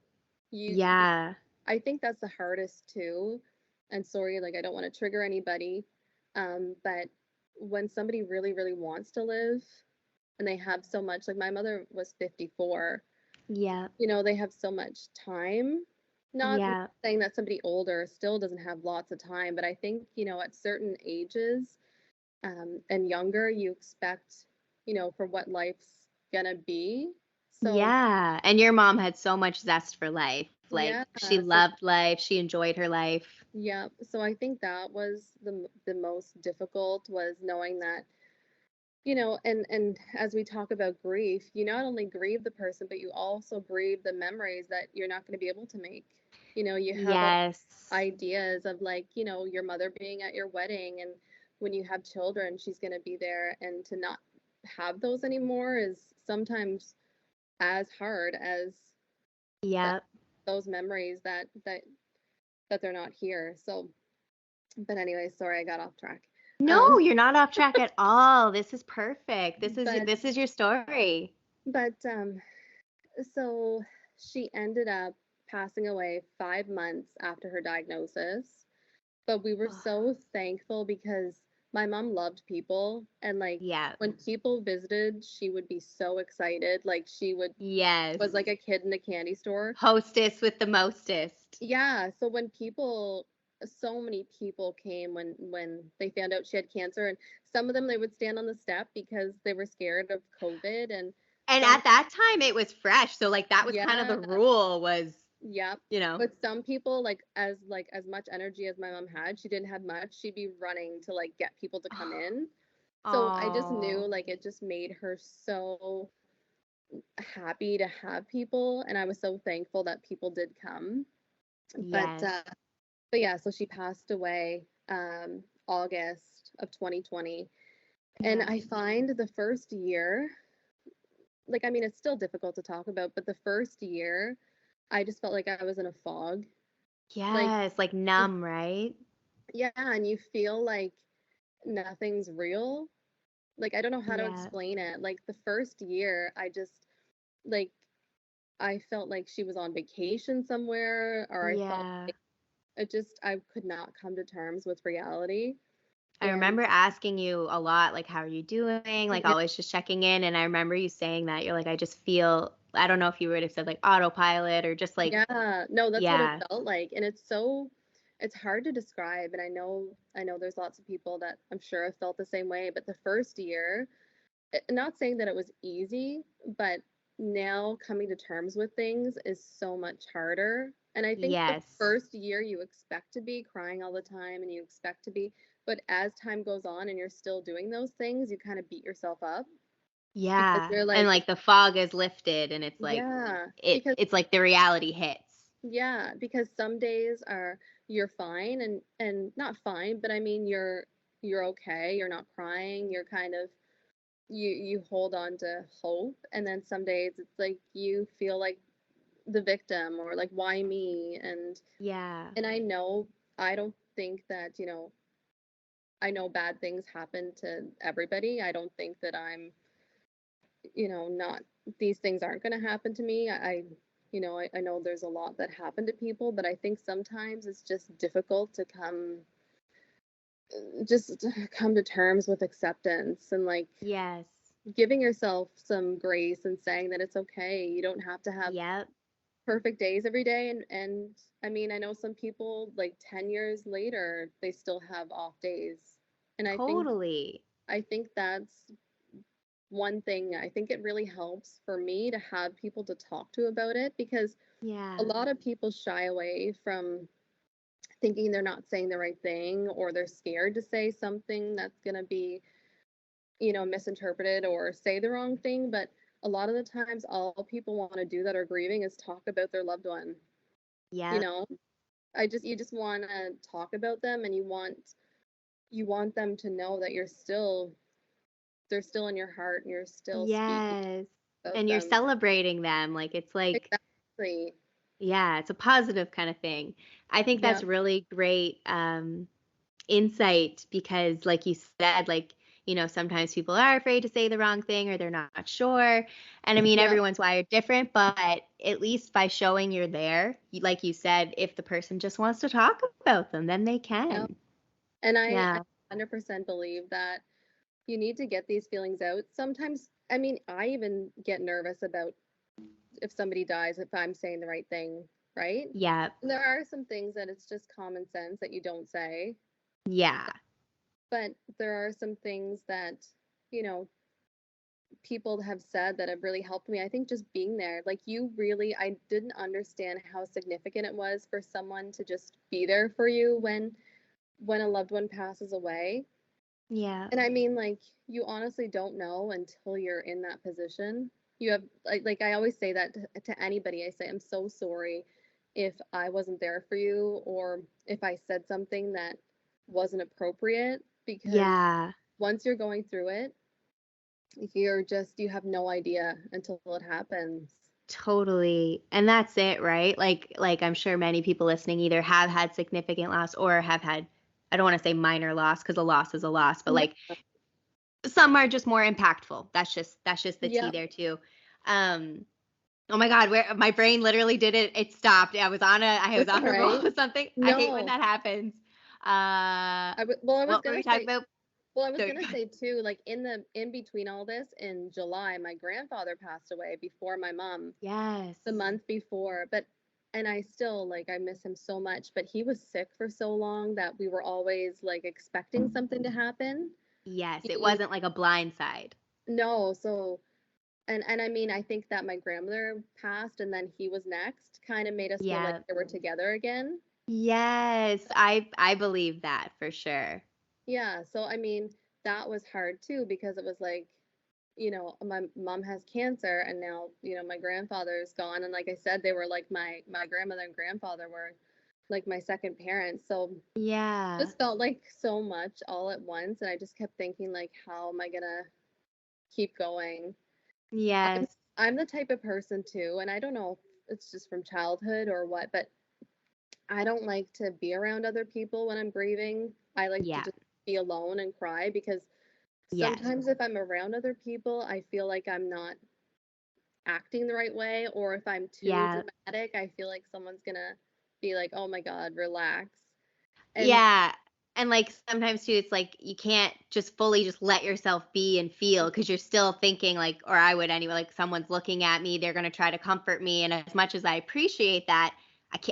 you Yeah. I think that's the hardest too. And sorry, like I don't want to trigger anybody. But when somebody really, really wants to live and they have so much, like my mother was 54, Yeah. they have so much time. Not Yeah. saying that somebody older still doesn't have lots of time, but I think, at certain ages, and younger, you expect, for what life's gonna be. So, Yeah. And your mom had so much zest for life. Like yeah, she so loved life. She enjoyed her life. yeah, so I think that was the most difficult, was knowing that, and as we talk about grief, you not only grieve the person, but you also grieve the memories that you're not going to be able to make. You have all Yes. ideas of, like, your mother being at your wedding, and when you have children, she's going to be there, and to not have those anymore is sometimes as hard as that, Yep. those memories that they're not here. So, but anyway, sorry, I got off track. No, Um, you're not off track at all. This is perfect. but This is your story. but so she ended up passing away 5 months after her diagnosis. But we were Ugh. so thankful because my mom loved people. And like Yeah. when people visited, she would be so excited. Like she Yes. was like a kid in a candy store. Hostess with the mostest. Yeah. So when so many people came when they found out she had cancer, and some of them, they would stand on the step because they were scared of COVID. And And some, at that time it was fresh. So like that was kind of yeah. the rule was, Yep. you know. But some people, like as much energy as my mom had, she didn't have much. She'd be running to like get people to come in. So I just knew, Oh, like, it just made her so happy to have people, and I was so thankful that people did come. But yes. but yeah, so she passed away August of 2020. And Yeah. I find the first year, like, I mean, it's still difficult to talk about, but the first year, I just felt like I was in a fog. Like, Yes, like you, numb, right? yeah, and you feel like nothing's real. Like, I don't know how to Yeah. explain it. Like, the first year, I just, like, I felt like she was on vacation somewhere, or I felt Yeah. like it just, I could not come to terms with reality. I And remember asking you a lot, like, how are you doing? Like, yeah, always just checking in. And I remember you saying that you're like, I just feel, I don't know if you would have said like autopilot or just like, yeah, no, that's what it yeah, felt like. And it's so, it's hard to describe. And I know there's lots of people that I'm sure have felt the same way. But the first year, not saying that it was easy, but now coming to terms with things is so much harder. And I think the yes, first year you expect to be crying all the time and you expect to be, but as time goes on and you're still doing those things, you kind of beat yourself up because yeah. you're And like, like the fog is lifted and it's like, yeah, because it's like the reality hits. yeah, because some days are you're fine and not fine, but I mean you're okay, you're not crying, you're kind of you hold on to hope, and then some days it's like you feel like the victim or like why me. Yeah. And I know I don't think that, I know bad things happen to everybody. I don't think that I'm, not these things aren't going to happen to me. I know there's a lot that happen to people, but I think sometimes it's just difficult to come to terms with acceptance and like Yes. giving yourself some grace and saying that it's okay. You don't have to have Yep. perfect days every day. And I mean, I know some people like 10 years later, they still have off days. And Totally. I think that's one thing. I think it really helps for me to have people to talk to about it because a Yeah. lot of people shy away from thinking they're not saying the right thing, or they're scared to say something that's going to be, misinterpreted or say the wrong thing. But a lot of the times, all people want to do that are grieving is talk about their loved one. You Yep. know, you just want to talk about them, and you want them to know that they're still in your heart and you're still speaking Yes. about And you're them. celebrating them. Like it's like, Exactly. yeah, it's a positive kind of thing. I think Yeah. that's really great insight because, like you said, like, sometimes people are afraid to say the wrong thing or they're not sure. And I mean, Yeah. everyone's wired different, but at least by showing you're there, like you said, if the person just wants to talk about them, then they Yeah. can. And I Yeah. 100% believe that you need to get these feelings out. Sometimes, I mean, I even get nervous about if somebody dies, if I'm saying the right thing, right? Yeah. And there are some things that it's just common sense that you don't say, Yeah. but there are some things that, you know, people have said that have really helped me. I think just being there, like you really, I didn't understand how significant it was for someone to just be there for you when a loved one passes away. Yeah. And I mean, like, you honestly don't know until you're in that position. You have, like I always say that to anybody. I say, I'm so sorry if I wasn't there for you or if I said something that wasn't appropriate, because Yeah. once you're going through it, you have no idea until it happens. Totally. And that's it, right? Like I'm sure many people listening either have had significant loss or have had, I don't want to say minor loss because a loss is a loss, but Yeah. like some are just more impactful. That's just the tea Yeah. there too. Um oh my God, where my brain literally did it. It stopped. I was It's on all a roll right. with something. I hate when No. that happens. Well, I was What were gonna we talking say, about? well, I was Sorry. gonna say too, like in between all this, in July, my grandfather passed away before my mom, Yes. the month before. But and I still like I miss him so much, but he was sick for so long that we were always like expecting something to happen. Yes. It He wasn't like a blind side. No, so and I mean, I think that my grandmother passed and then he was next kind of made us feel like Yeah. they were together again. Yes. I believe that for sure. Yeah, so I mean, that was hard too because it was like, my mom has cancer and now, my grandfather's gone, and like I said, they were like my grandmother and grandfather were like my second parents. So Yeah. just felt like so much all at once, and I just kept thinking like, how am I gonna keep going? I'm Yes. I'm the type of person too, and I don't know if it's just from childhood or what, but I don't like to be around other people when I'm grieving. I like to Yeah. just be alone and cry because Yes. sometimes if I'm around other people, I feel like I'm not acting the right way, or if I'm too Yeah. dramatic, I feel like someone's gonna be like, "Oh my God, relax." And Yeah. And like sometimes too, it's like you can't just fully just let yourself be and feel because you're still thinking like, or I would anyway, like someone's looking at me, they're gonna try to comfort me. And as much as I appreciate that,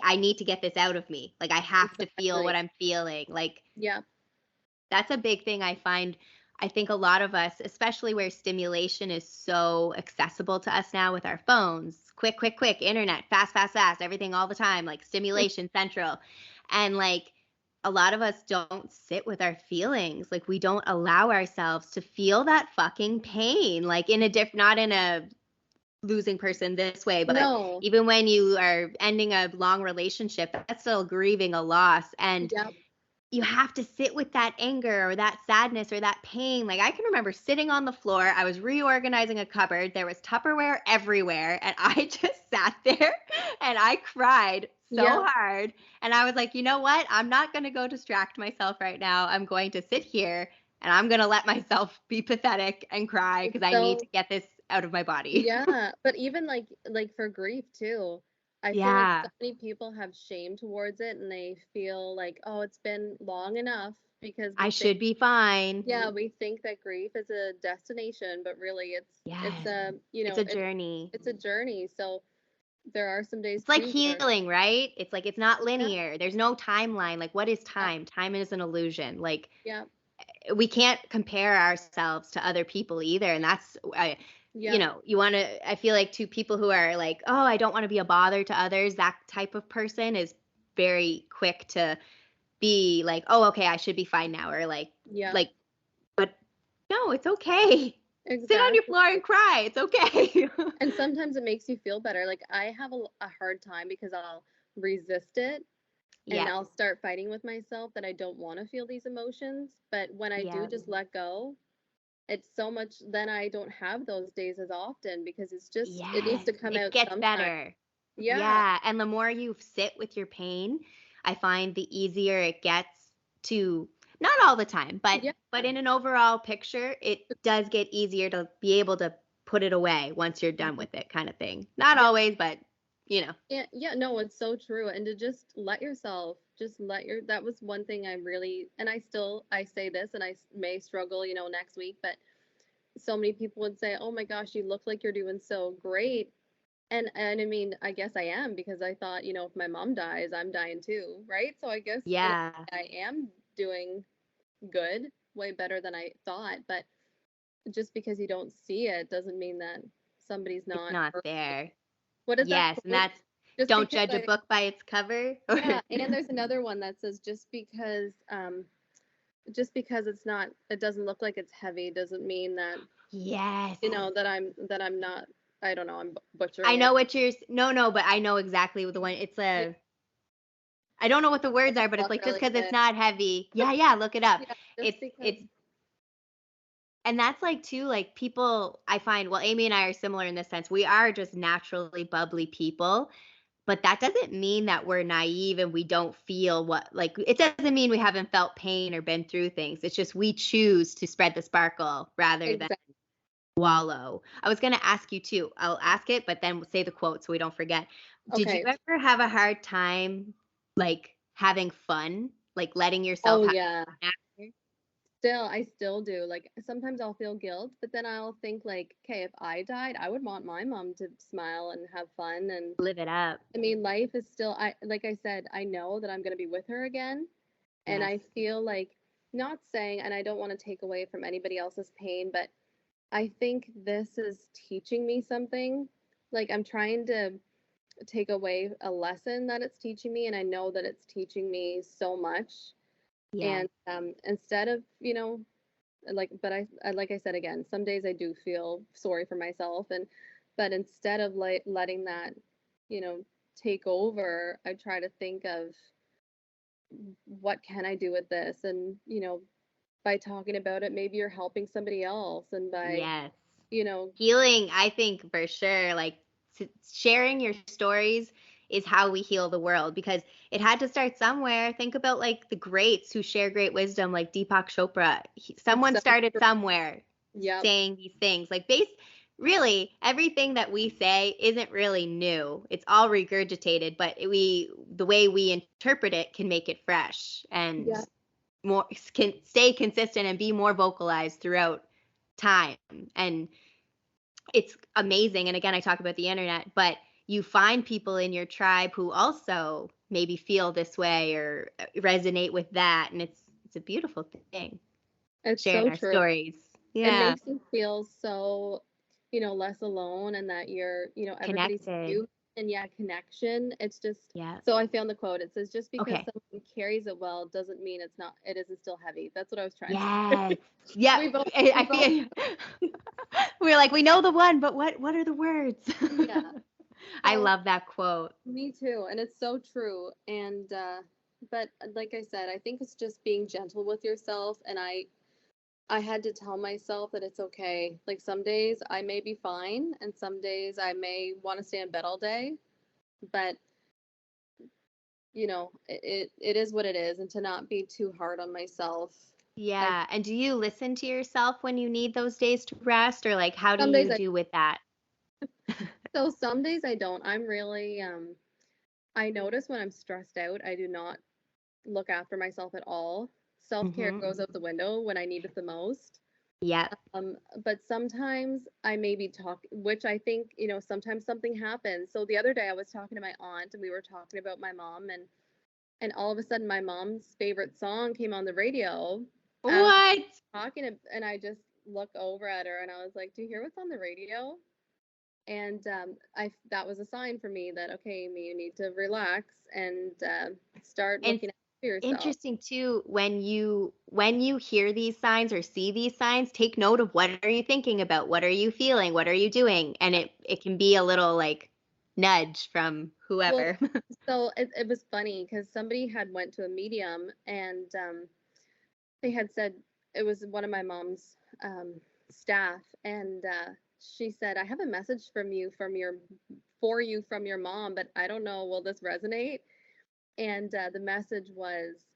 I need to get this out of me. Like I have to feel exactly, what I'm feeling. Like yeah, that's a big thing I find. I think a lot of us, especially where stimulation is so accessible to us now with our phones, quick, quick, quick, internet, fast, fast, fast, everything all the time, like stimulation central. And like a lot of us don't sit with our feelings. Like we don't allow ourselves to feel that fucking pain, like in a not in a losing person this way, but no, even when you are ending a long relationship, that's still grieving a loss. And yeah, you have to sit with that anger or that sadness or that pain. Like I can remember sitting on the floor, I was reorganizing a cupboard, there was Tupperware everywhere, and I just sat there and I cried yeah, so hard. And I was like, you know what? I'm not going to go distract myself right now. I'm going to sit here and I'm going to let myself be pathetic and cry it's because I need to so get this out of my body. yeah, but even like for grief too, I feel like so Yeah. many people have shame towards it, and they feel like, oh, it's been long enough because I we think, should be fine. yeah, we think that grief is a destination, but really it's Yes. a, you It's know, a journey. it's a journey. So there are some days It's like too where, healing, right? It's like it's not yeah, linear. There's no timeline. Like, what is yeah, time? Time is an illusion. Like, yeah, we can't compare ourselves to other people either. And that's, yeah, you want to, I feel like to people who are like, oh, I don't want to be a bother to others, that type of person is very quick to be like, oh, okay, I should be fine now. Or yeah, like, but no, it's okay. Sit on your exactly. floor and cry. It's okay. And sometimes it makes you feel better. Like I have a hard time because I'll resist it and Yes. I'll start fighting with myself that I don't want to feel these emotions. But when I do Yeah. just let go, it's so much, then I don't have those days as often because it's just, it needs Yes. to come It out gets sometime. better. Yeah. Yeah, and the more you sit with your pain, I find the easier it gets to, not all the time, Yeah. but in an overall picture, it does get easier to be able to put it away once you're done Mhm. with it kind of thing. Not Yeah. always, but you know. Yeah. Yeah. No, it's so true. And to just let yourself, just let your, that was one thing I really, and I say this and may struggle, next week, but so many people would say, "Oh my gosh, you look like you're doing so great." And I mean, I guess I am because I thought, if my mom dies, I'm dying too, right? So I guess in a Yeah, way I am doing good, way better than I thought, but just because you don't see it doesn't mean that somebody's it's not not hurting. there. What is that Yes, and quote? that's Just don't because judge a I, book by its cover. yeah, and there's another one that says just because it doesn't look like it's heavy doesn't mean that, Yes. that I'm not, I don't know, I'm I butchering know it. what you're no, no, but I know exactly what the one it's Yeah, a I don't know what the I'll words just are, but it's look like just really because it's quick. not heavy. Yeah, yeah, look it up. Yeah, just because. It's and that's like too like people I find well Amy and I are similar in this sense. We are just naturally bubbly people, but that doesn't mean that we're naive and we don't feel what like it doesn't mean we haven't felt pain or been through things. It's just we choose to spread the sparkle rather than Exactly. wallow. I was going to ask you too. I'll ask it, but then say the quote so we don't forget. Did you Okay. ever have a hard time like having fun, like letting yourself Oh have yeah. fun after? I still do. Like sometimes I'll feel guilt, but then I'll think like, okay, if I died, I would want my mom to smile and have fun. And Live it up. I mean, life is still, like I said, I know that I'm going to be with her again. And Yes. I feel like, not saying, and I don't want to take away from anybody else's pain, but I think this is teaching me something. Like I'm trying to take away a lesson that it's teaching me, and I know that it's teaching me so much. Yes. And instead of, but like I said again, some days I do feel sorry for myself, and but instead of letting that, you know, take over, I try to think of, what can I do with this? And, by talking about it, maybe you're helping somebody else. And by, Yes. you know, Healing, I think for sure, like sharing your stories is how we heal the world because it had to start somewhere. Think about like the greats who share great wisdom, like Deepak Chopra. it's Someone so started true. somewhere Yep, saying these things. Like really everything that we say isn't really new. It's all regurgitated, but the way we interpret it can make it fresh and yeah, more can stay consistent and be more vocalized throughout time. And it's amazing. And again, I talk about the internet, but you find people in your tribe who also maybe feel this way or resonate with that. And it's a beautiful thing, it's sharing so our true. stories. It Yeah. makes you feel so, less alone, and that you're, everybody's Connected. you. And yeah, connection. It's just, Yeah. so I found the quote. It says, just because Okay. someone carries it well doesn't mean it isn't still heavy. That's what I was trying to Yes. say. Yeah. We both, we I both, feel we're like, we know the one, but what are the words? yeah. I So love that quote. me too, and it's so true. And but like I said, I think it's just being gentle with yourself. And I had to tell myself that it's okay. Like some days I may be fine, and some days I may want to stay in bed all day. But it is what it is, and to not be too hard on myself. I Yeah. And do you listen to yourself when you need those days to rest or like how do Some days you I do with that? so some days I don't. I'm really I notice when I'm stressed out, I do not look after myself at all. Self-care Mhm. goes out the window when I need it the most. Yep. But sometimes I maybe talk, which I think, sometimes something happens. So the other day I was talking to my aunt, and we were talking about my mom, and all of a sudden my mom's favorite song came on the radio. I was What? talking and I just look over at her and I was like, "Do you hear what's on the radio?" And I that was a sign for me that, okay, Amy, you need to relax and start And looking after yourself. interesting too when you hear these signs or see these signs, take note of what are you thinking about? What are you feeling? What are you doing? And it can be a little like nudge from Well, whoever. so it was funny because somebody had went to a medium, and they had said, it was one of my mom's staff, and she said, "I have a message for you from your mom, but I don't know, will this resonate?" And the message was,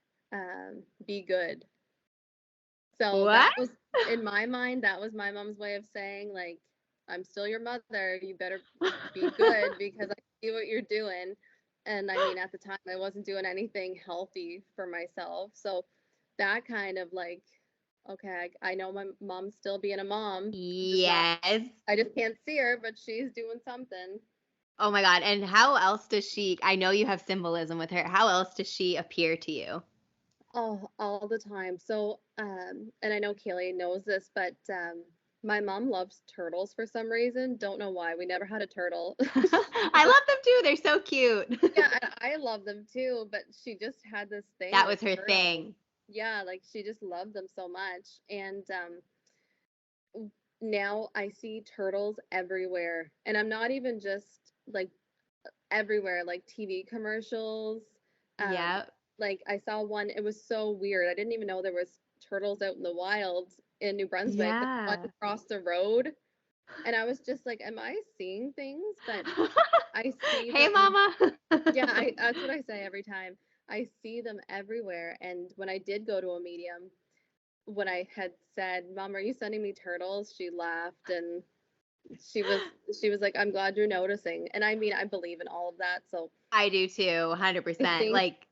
"Be good." So What? that was, in my mind, that was my mom's way of saying, like, "I'm still your mother. You better be good because I see what you're doing." And I mean, at the time, I wasn't doing anything healthy for myself. So that kind of like, okay, I know my mom's still being a mom, just not, Yes. I just can't see her, but she's doing something. Oh my God. And how else does she, I know you have symbolism with her. How else does she appear to you? Oh, all the time. So, and I know Kaylee knows this, but my mom loves turtles for some reason. Don't know why. We never had a turtle. I love them too. They're so cute. Yeah, I love them too, but she just had this thing That with was her turtles. thing. Yeah, like she just loved them so much. And now I see turtles everywhere. And I'm not even just like everywhere, like TV commercials. Um, Yep. like I saw one, it was so weird. I didn't even know there was turtles out in the wild in New Brunswick, and one Yeah. across the road. And I was just like, am I seeing things? But I see Hey, them. mama. Yeah, that's what I say every time. I see them everywhere. And when I did go to a medium, when I had said, "Mom, are you sending me turtles?" she laughed, and she was she was like, "I'm glad you're noticing." And I mean, I believe in all of that. So I do too, I 100%. think, Like,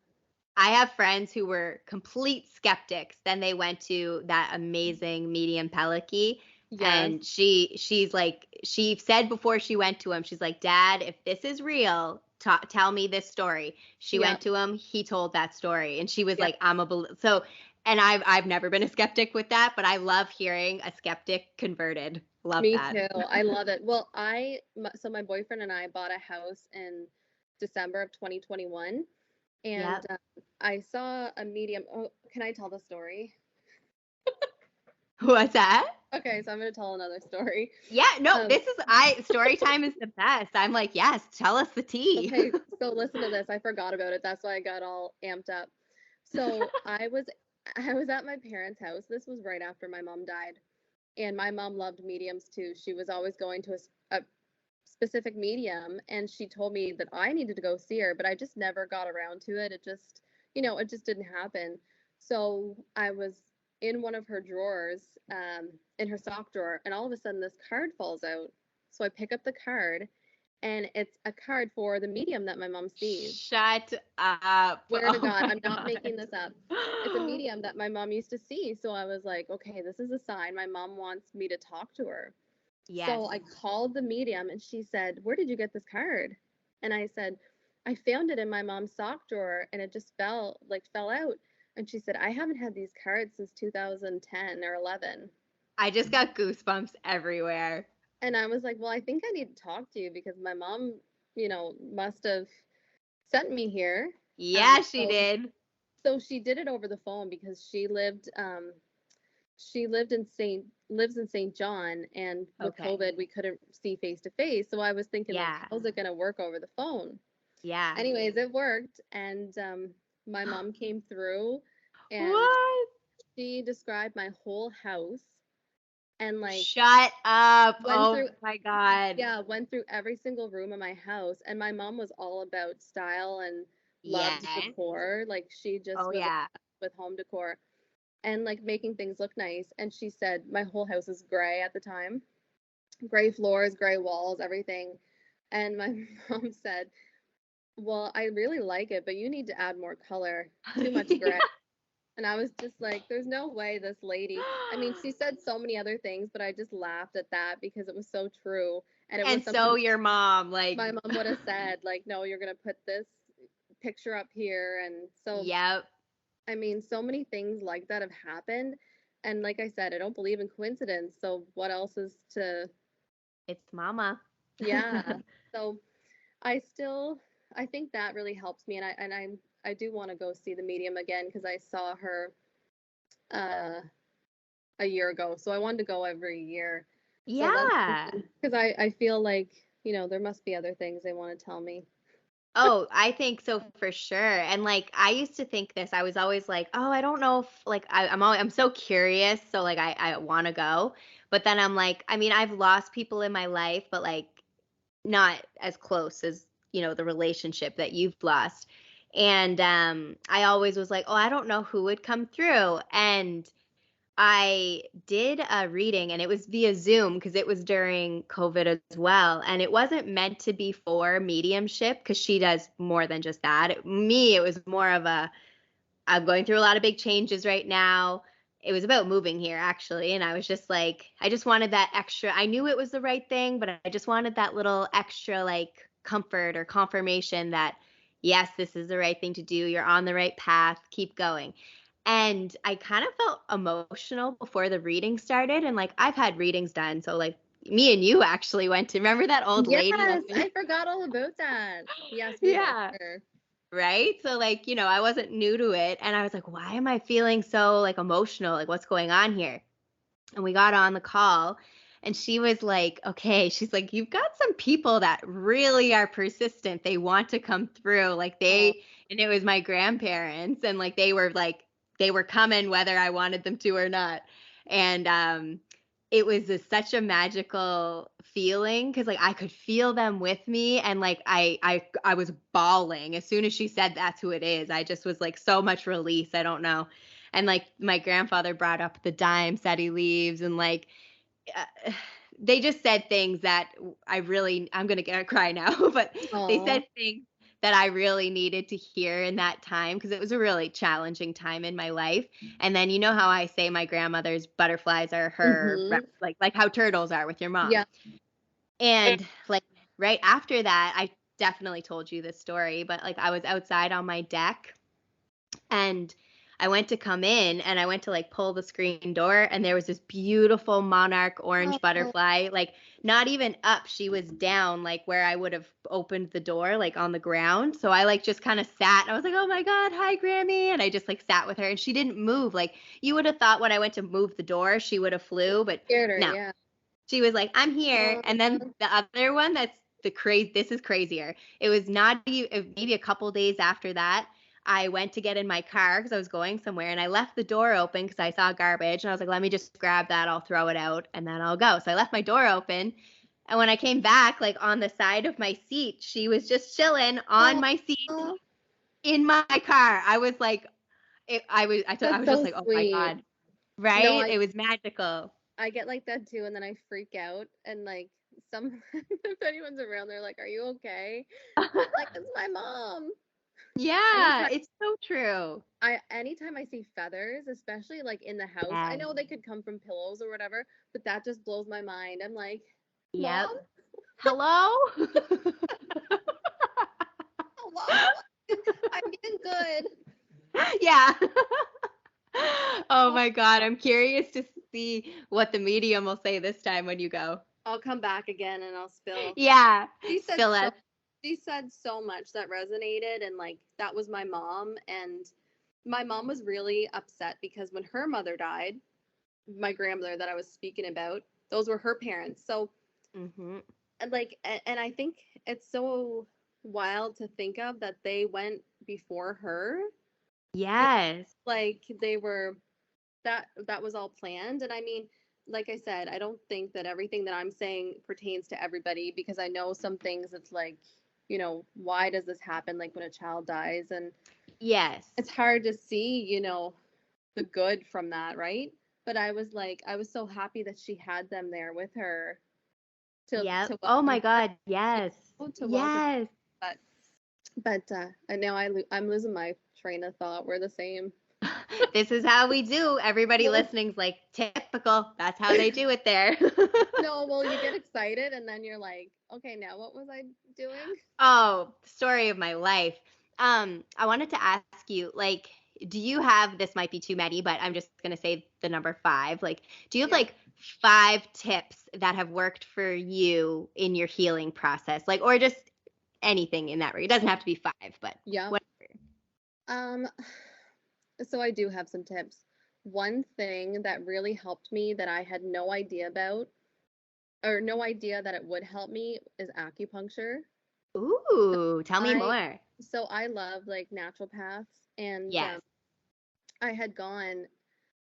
I have friends who were complete skeptics. Then they went to that amazing medium Peliki, yes, and she's like she said before she went to him, she's like, "Dad, if this is real, tell me this story." She yeah, went to him, he told that story, and she was yeah, like, so." And I've never been a skeptic with that, but I love hearing a skeptic converted. Love me that. too. I love it. Well, so my boyfriend and I bought a house in December of 2021, and Yep. I saw a medium. Oh, can I tell the story? What's that? Okay, so I'm gonna tell another story. Yeah, no, Um, this is I story time is the best. I'm like, yes, tell us the tea. okay, so listen to this. I forgot about it. That's why I got all amped up. So I was at my parents' house. This was right after my mom died. And my mom loved mediums too. She was always going to a specific medium, and she told me that I needed to go see her, but I just never got around to it. It just, it just didn't happen. So I was in one of her drawers, in her sock drawer, and all of a sudden this card falls out. So I pick up the card, and it's a card for the medium that my mom sees. Shut up. Swear to Oh God, my I'm not making God. this up. It's a medium that my mom used to see. So I was like, okay, this is a sign. My mom wants me to talk to her. Yes. So I called the medium and she said, "Where did you get this card?" And I said, "I found it in my mom's sock drawer and it just fell out." And she said, "I haven't had these cards since 2010 or 11." I just got goosebumps everywhere. And I was like, "Well, I think I need to talk to you because my mom, must have sent me here." Yeah, she So did. she did it over the phone because she lives in St. John, and with Okay. COVID we couldn't see face to face. So I was thinking like, Yeah. how's it going to work over the phone? Yeah. Anyways, it worked, and my mom came through, and What? she described my whole house, and like Shut up. went Oh through my God. yeah, went through every single room in my house. And my mom was all about style and loved Yes. decor. Like she just Oh was yeah. obsessed with home decor and like making things look nice. And she said my whole house is gray at the time, gray floors, gray walls, everything. And my mom said, "Well, I really like it, but you need to add more color. Too much gray." And I was just like, there's no way this lady, I mean, she said so many other things, but I just laughed at that because it was so true. And it was And something so your mom, like, my mom would have said, like, "No, you're going to put this picture up here." And so, yep, I mean, so many things like that have happened. And like I said, I don't believe in coincidence. So what else is to, it's mama. yeah. So I think that really helps me. I do want to go see the medium again because I saw her uh, a year ago. So I wanted to go every year. So that's Yeah. something because I feel like, there must be other things they want to tell me. Oh, I think so for sure. And like I used to think this. I was always like, oh, I don't know if like I'm so curious, so like I want to go. But then I'm like, I mean, I've lost people in my life, but like not as close as, the relationship that you've lost. And I always was like, oh, I don't know who would come through. And I did a reading and it was via Zoom because it was during COVID as well. And it wasn't meant to be for mediumship because she does more than just that. Me, it was more of I'm going through a lot of big changes right now. It was about moving here actually. And I was just like, I just wanted that extra. I knew it was the right thing, but I just wanted that little extra like comfort or confirmation that, yes, this is the right thing to do. You're on the right path. Keep going. And I kind of felt emotional before the reading started. And like, I've had readings done. So, like, me and you actually went to remember that old lady that Yes, I forgot all about that. Yes, we went yeah. there. Right. So, like, I wasn't new to it. And I was like, why am I feeling so like emotional? Like, what's going on here? And we got on the call and she was like, okay, she's like, you've got some people that really are persistent. They want to come through. Oh, And it was my grandparents and they were coming whether I wanted them to or not. And it was such a magical feeling because like I could feel them with me and like I was bawling as soon as she said that's who it is. I just was like so much release. I don't know. And like my grandfather brought up the dimes that he leaves and like uh, they just said things that I'm going to get a cry now, but they oh. said things that I really needed to hear in that time because it was a really challenging time in my life. And then you know how I say my grandmother's butterflies are her Mm-hmm. like how turtles are with your mom. Yeah. And like right after that, I definitely told you this story, but like I was outside on my deck and I went to come in and I went to like pull the screen door and there was this beautiful monarch orange Oh, butterfly, like not even up. She was down like where I would have opened the door, like on the ground. So I like just kind of sat. I was like, oh my God, hi Grammy. And I just like sat with her and she didn't move. Like you would have thought when I went to move the door, she would have flew, but scared her, no. yeah. She was like, I'm here. And then the other one that's this is crazier. It was not maybe a couple days after that. I went to get in my car because I was going somewhere, and I left the door open because I saw garbage, and I was like, let me just grab that, I'll throw it out, and then I'll go. So I left my door open, and when I came back, like on the side of my seat, she was just chilling on my seat Oh, in my car. I was like, I that's was just so like, oh my sweet. God, No, right? It was magical. I get like that too, and then I freak out, and like some if anyone's around, they're like, "Are you okay?" I'm like, "It's my mom." Yeah, Anytime it's so true. anytime I see feathers, especially like in the house, I Yes. know they could come from pillows or whatever, but that just blows my mind. I'm like, Yep. "Mom, Hello? hello, I'm being good." Yeah. Oh my God. I'm curious to see what the medium will say this time when you go. I'll come back again and I'll spill. Yeah. She said Spill so us. she said so much that resonated, and like that was my mom, and my mom was really upset because when her mother died, my grandmother that I was speaking about, those were her parents. So Hmm. and like and I think it's so wild to think of that they went before her. Yes. Like they were that was all planned. And I mean, like I said, I don't think that everything that I'm saying pertains to everybody, because I know some things it's like, why does this happen, like when a child dies, and Yes. it's hard to see, the good from that, right? But I was so happy that she had them there with her Yep. to Oh welcome my her, God. Yes. to welcome Yes. but and now I'm losing my train of thought. We're the same. This is how we do. Everybody listening's like, typical. That's how they do it there. No, well, you get excited and then you're like, okay, now what was I doing? Oh, story of my life. I wanted to ask you, like, do you have, this might be too many, but I'm just gonna say the number five. Like, do you have Yeah. like five tips that have worked for you in your healing process? Like, or just anything in that way. It doesn't have to be five, but Yeah. what? Um, so I do have some tips. One thing that really helped me that I had no idea about, or no idea that it would help me, is acupuncture. Ooh, tell me I more. so I love like naturopaths, and Yes. I had gone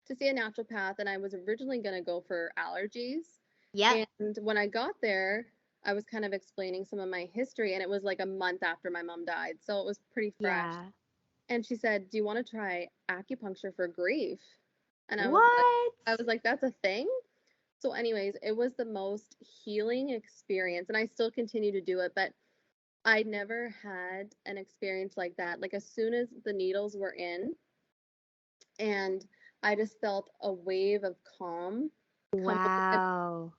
to see a naturopath, and I was originally going to go for allergies. Yep. And when I got there, I was kind of explaining some of my history, and it was like a month after my mom died, so it was pretty fresh. Yeah. And she said, "Do you want to try acupuncture for grief?" And What? I was like, "That's a thing?" So anyways, it was the most healing experience, and I still continue to do it, but I never had an experience like that. Like as soon as the needles were in, and I just felt a wave of calm come over, Wow.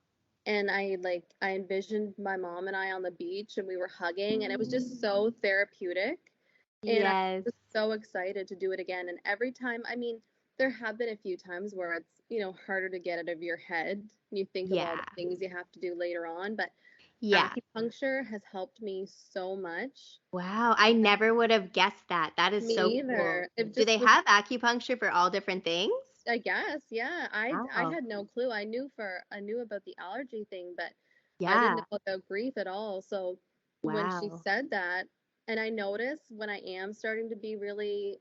and I envisioned my mom and I on the beach, and we were hugging, and it was just so therapeutic, and I Yes. was so excited to do it again. And every time, I mean, there have been a few times where it's, harder to get out of your head, and you think of all the Yeah. things you have to do later on, but Yeah. acupuncture has helped me so much. Wow, I never would have guessed that. That is so Me cool. either. It Do just they was, have acupuncture for all different things? I guess, yeah. I Wow. had no clue. I knew about the allergy thing, but I didn't Yeah. know about grief at all. So when she Wow. said that, and I notice when I am starting to be really,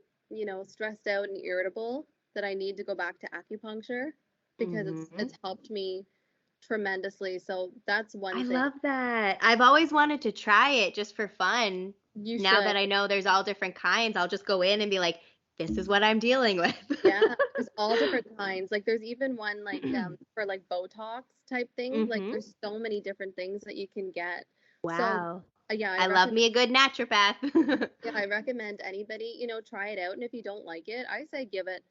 stressed out and irritable, that I need to go back to acupuncture, because Hmm. it's helped me tremendously. So that's I one thing. love that. I've always wanted to try it just for fun. You Now should. that I know there's all different kinds, I'll just go in and be like, this is what I'm dealing with. Yeah, there's all different kinds. Like there's even one like for like Botox type things. Like Hmm. there's so many different things that you can get. So Wow. yeah, I love me a good naturopath. I recommend anybody, try it out. And if you don't like it, I say give it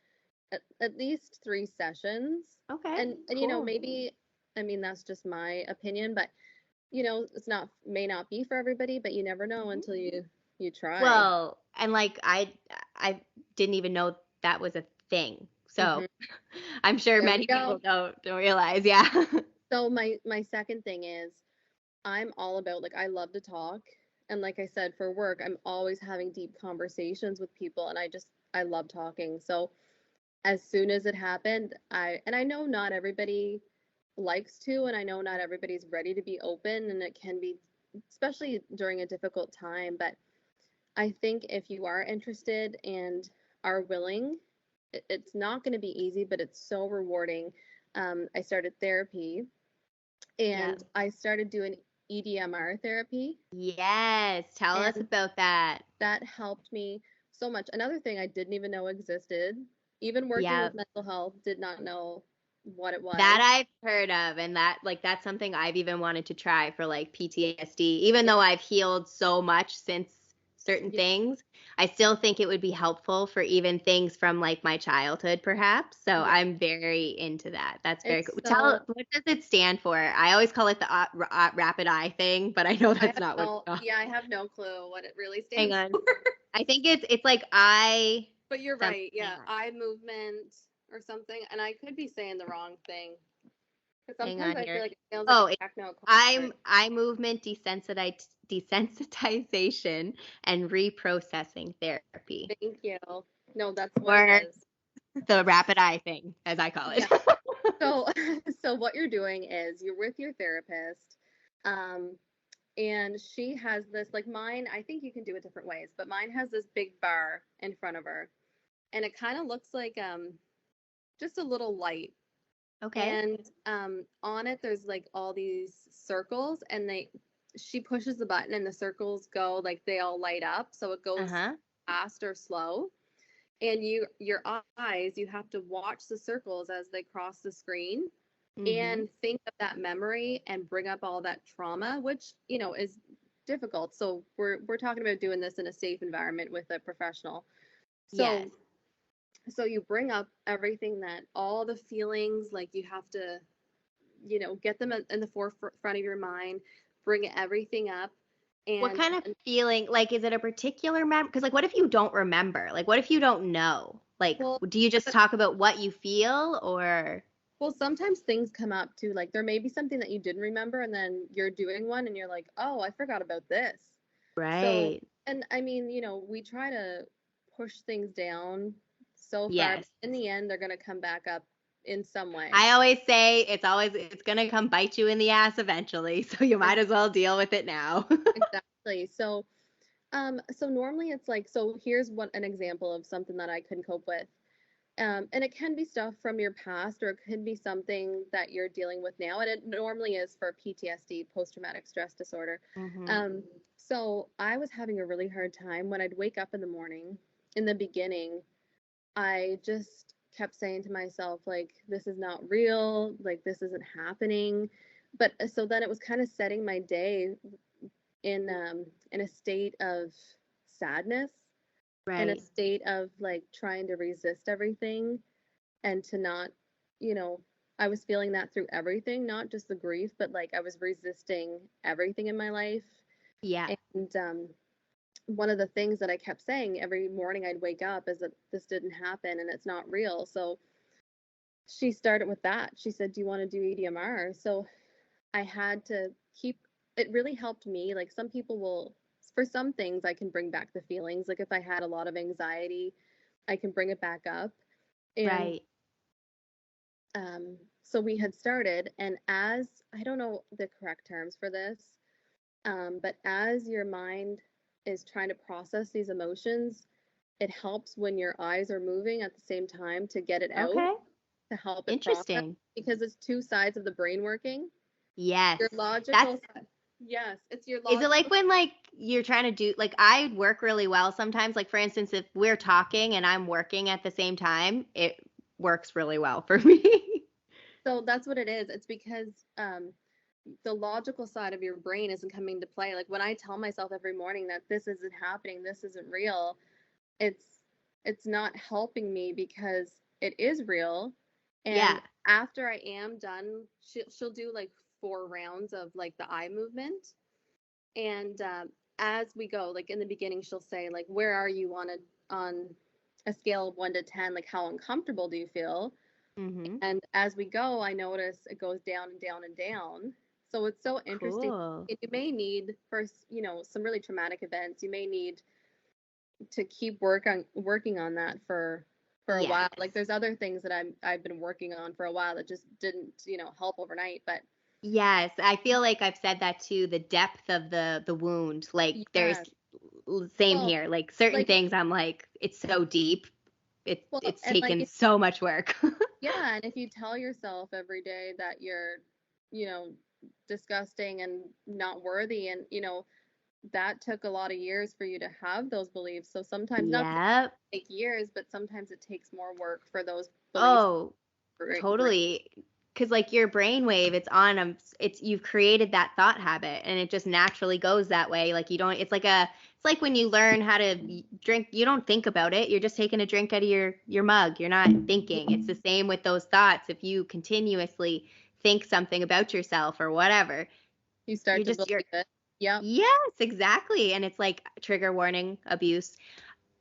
at least 3 sessions. Okay, And cool. maybe, I mean, that's just my opinion, but it's not, may not be for everybody, but you never know until you try. Well, and like I didn't even know that was a thing. So Hmm. I'm sure There we many go. people don't realize, yeah. So my second thing is, I'm all about, like, I love to talk. And like I said, for work, I'm always having deep conversations with people, and I love talking. So as soon as it happened, I know not everybody likes to, and I know not everybody's ready to be open, and it can be, especially during a difficult time, but I think if you are interested and are willing, it's not going to be easy, but it's so rewarding. I started therapy Yep. and I started doing EDMR therapy, Yes. Tell us and about that. that helped me so much. Another thing I didn't even know existed, even working with Yep. mental health, did not know what it was. That I've heard of, and that's something I've even wanted to try for like PTSD. Even Yeah, though I've healed so much since certain yeah, things, I still think it would be helpful for even things from like my childhood, perhaps. So yeah. I'm very into that. That's very It's cool. Tell, so, what does it stand for? I always call it the rapid eye thing, but I know I that's have not what it's no, called. yeah, I have no clue what it really Hang stands on. for. I think it's like eye But you're something. right. Hang Yeah, on. eye movement or something. And I could be saying the wrong thing. Because Hang sometimes on I feel here. like it sounds like Oh, a techno word. eye movement desensitization and reprocessing therapy, Thank you. No, that's what it or is. the rapid eye thing, as I call it. Yeah. So, so what you're doing is you're with your therapist, um, and she has this, like mine, I think you can do it different ways, but mine has this big bar in front of her, and it kind of looks like just a little light. Okay. And on it there's like all these circles, and she pushes the button and the circles go, like they all light up, so it goes Uh-huh. fast or slow. And your eyes, you have to watch the circles as they cross the screen Mm-hmm. and think of that memory and bring up all that trauma, which is difficult. So we're talking about doing this in a safe environment with a professional. Yes. So you bring up everything, that all the feelings, like you have to get them in the forefront of your mind, bring everything up. What And kind of feeling, like, is it a particular mem? Because, like, what if you don't remember? Like, what if you don't know? Like, well, do you just but- talk about what you feel, or? well, sometimes things come up too. Like there may be something that you didn't remember, and then you're doing one, and you're like, oh, I forgot about this. So, Right. and I mean, we try to push things down so far, but Yes. in the end, they're gonna come back up in some way. I always say it's gonna come bite you in the ass eventually, so you might Ex- as well deal with it now. Exactly. So normally it's like, so here's what an example of something that I can cope with. And it can be stuff from your past, or it could be something that you're dealing with now. And it normally is for PTSD, post traumatic stress disorder. Hmm. Um, so I was having a really hard time when I'd wake up in the morning. In the beginning, I just kept saying to myself, like, this is not real, like, this isn't happening. But so then it was kind of setting my day in a state of sadness, in a Right. state of like trying to resist everything, and to not, you know, I was feeling that through everything, not just the grief, but like I was resisting everything in my life. Yeah. And one of the things that I kept saying every morning I'd wake up is that this didn't happen and it's not real. So she started with that. She said, do you want to do EDMR? So I had to keep, it really helped me. Like some people will, for some things, I can bring back the feelings. Like if I had a lot of anxiety, I can bring it back up. And Right. so we had started, and as I don't know the correct terms for this, but as your mind is trying to process these emotions, it helps when your eyes are moving at the same time to get it out, Okay. to help it process, Interesting. because it's two sides of the brain working. Yes. Your That's logical side. Yes, it's your Is it logical. like when like you're trying to do like I work really well sometimes, like for instance, if we're talking and I'm working at the same time, it works really well for me. So that's what it is. It's because the logical side of your brain isn't coming to play. Like when I tell myself every morning that this isn't happening, this isn't real, it's it's not helping me because it is real. Yeah. And after I am done, she'll do like 4 rounds of like the eye movement. And as we go, like in the beginning, she'll say like, where are you on a scale of 1 to 10? Like how uncomfortable do you feel? Mm-hmm. And as we go, I notice it goes down and down and down. So it's so interesting. Cool. You may need, for some really traumatic events, you may need to keep working on that for a while. Like Yes. there's other things that I've been working on for a while that just didn't, help overnight. But Yes, I feel like I've said that too, the depth of the wound. Like there's yes, Same Well, here. Like certain like, things, I'm like, it's so deep. well, It's and like, taken so much work. yeah, and if you tell yourself every day that you're, you know, disgusting and not worthy, and that took a lot of years for you to have those beliefs. So sometimes, not that Yep. it take years, but sometimes it takes more work for those beliefs Oh, to break. totally. Because like your brainwave, it's you've created that thought habit, and it just naturally goes that way. Like you don't. It's like when you learn how to drink, you don't think about it. You're just taking a drink out of your mug. You're not thinking. It's the same with those thoughts. If you continuously think something about yourself or whatever, You start you're to just believe you're it. Yep. yes, exactly. And it's like trigger warning, abuse.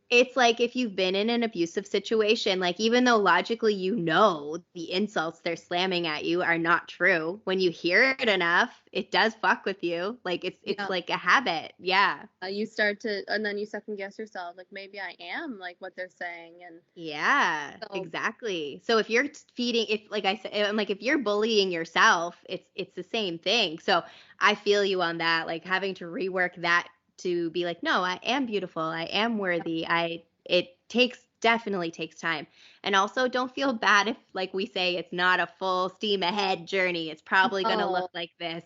It's like if you've been in an abusive situation, like even though logically you know the insults they're slamming at you are not true, when you hear it enough, it does fuck with you. Like it's Yeah. like a habit. Yeah. You start to, and then you second guess yourself, like maybe I am like what they're saying, and Yeah, so exactly. So if you're feeding, if like I said, I'm like if you're bullying yourself, it's the same thing. So I feel you on that, like having to rework that to be like, no, I am beautiful, I am worthy. It definitely takes time. And also don't feel bad if like we say it's not a full steam ahead journey. It's probably gonna look oh like this.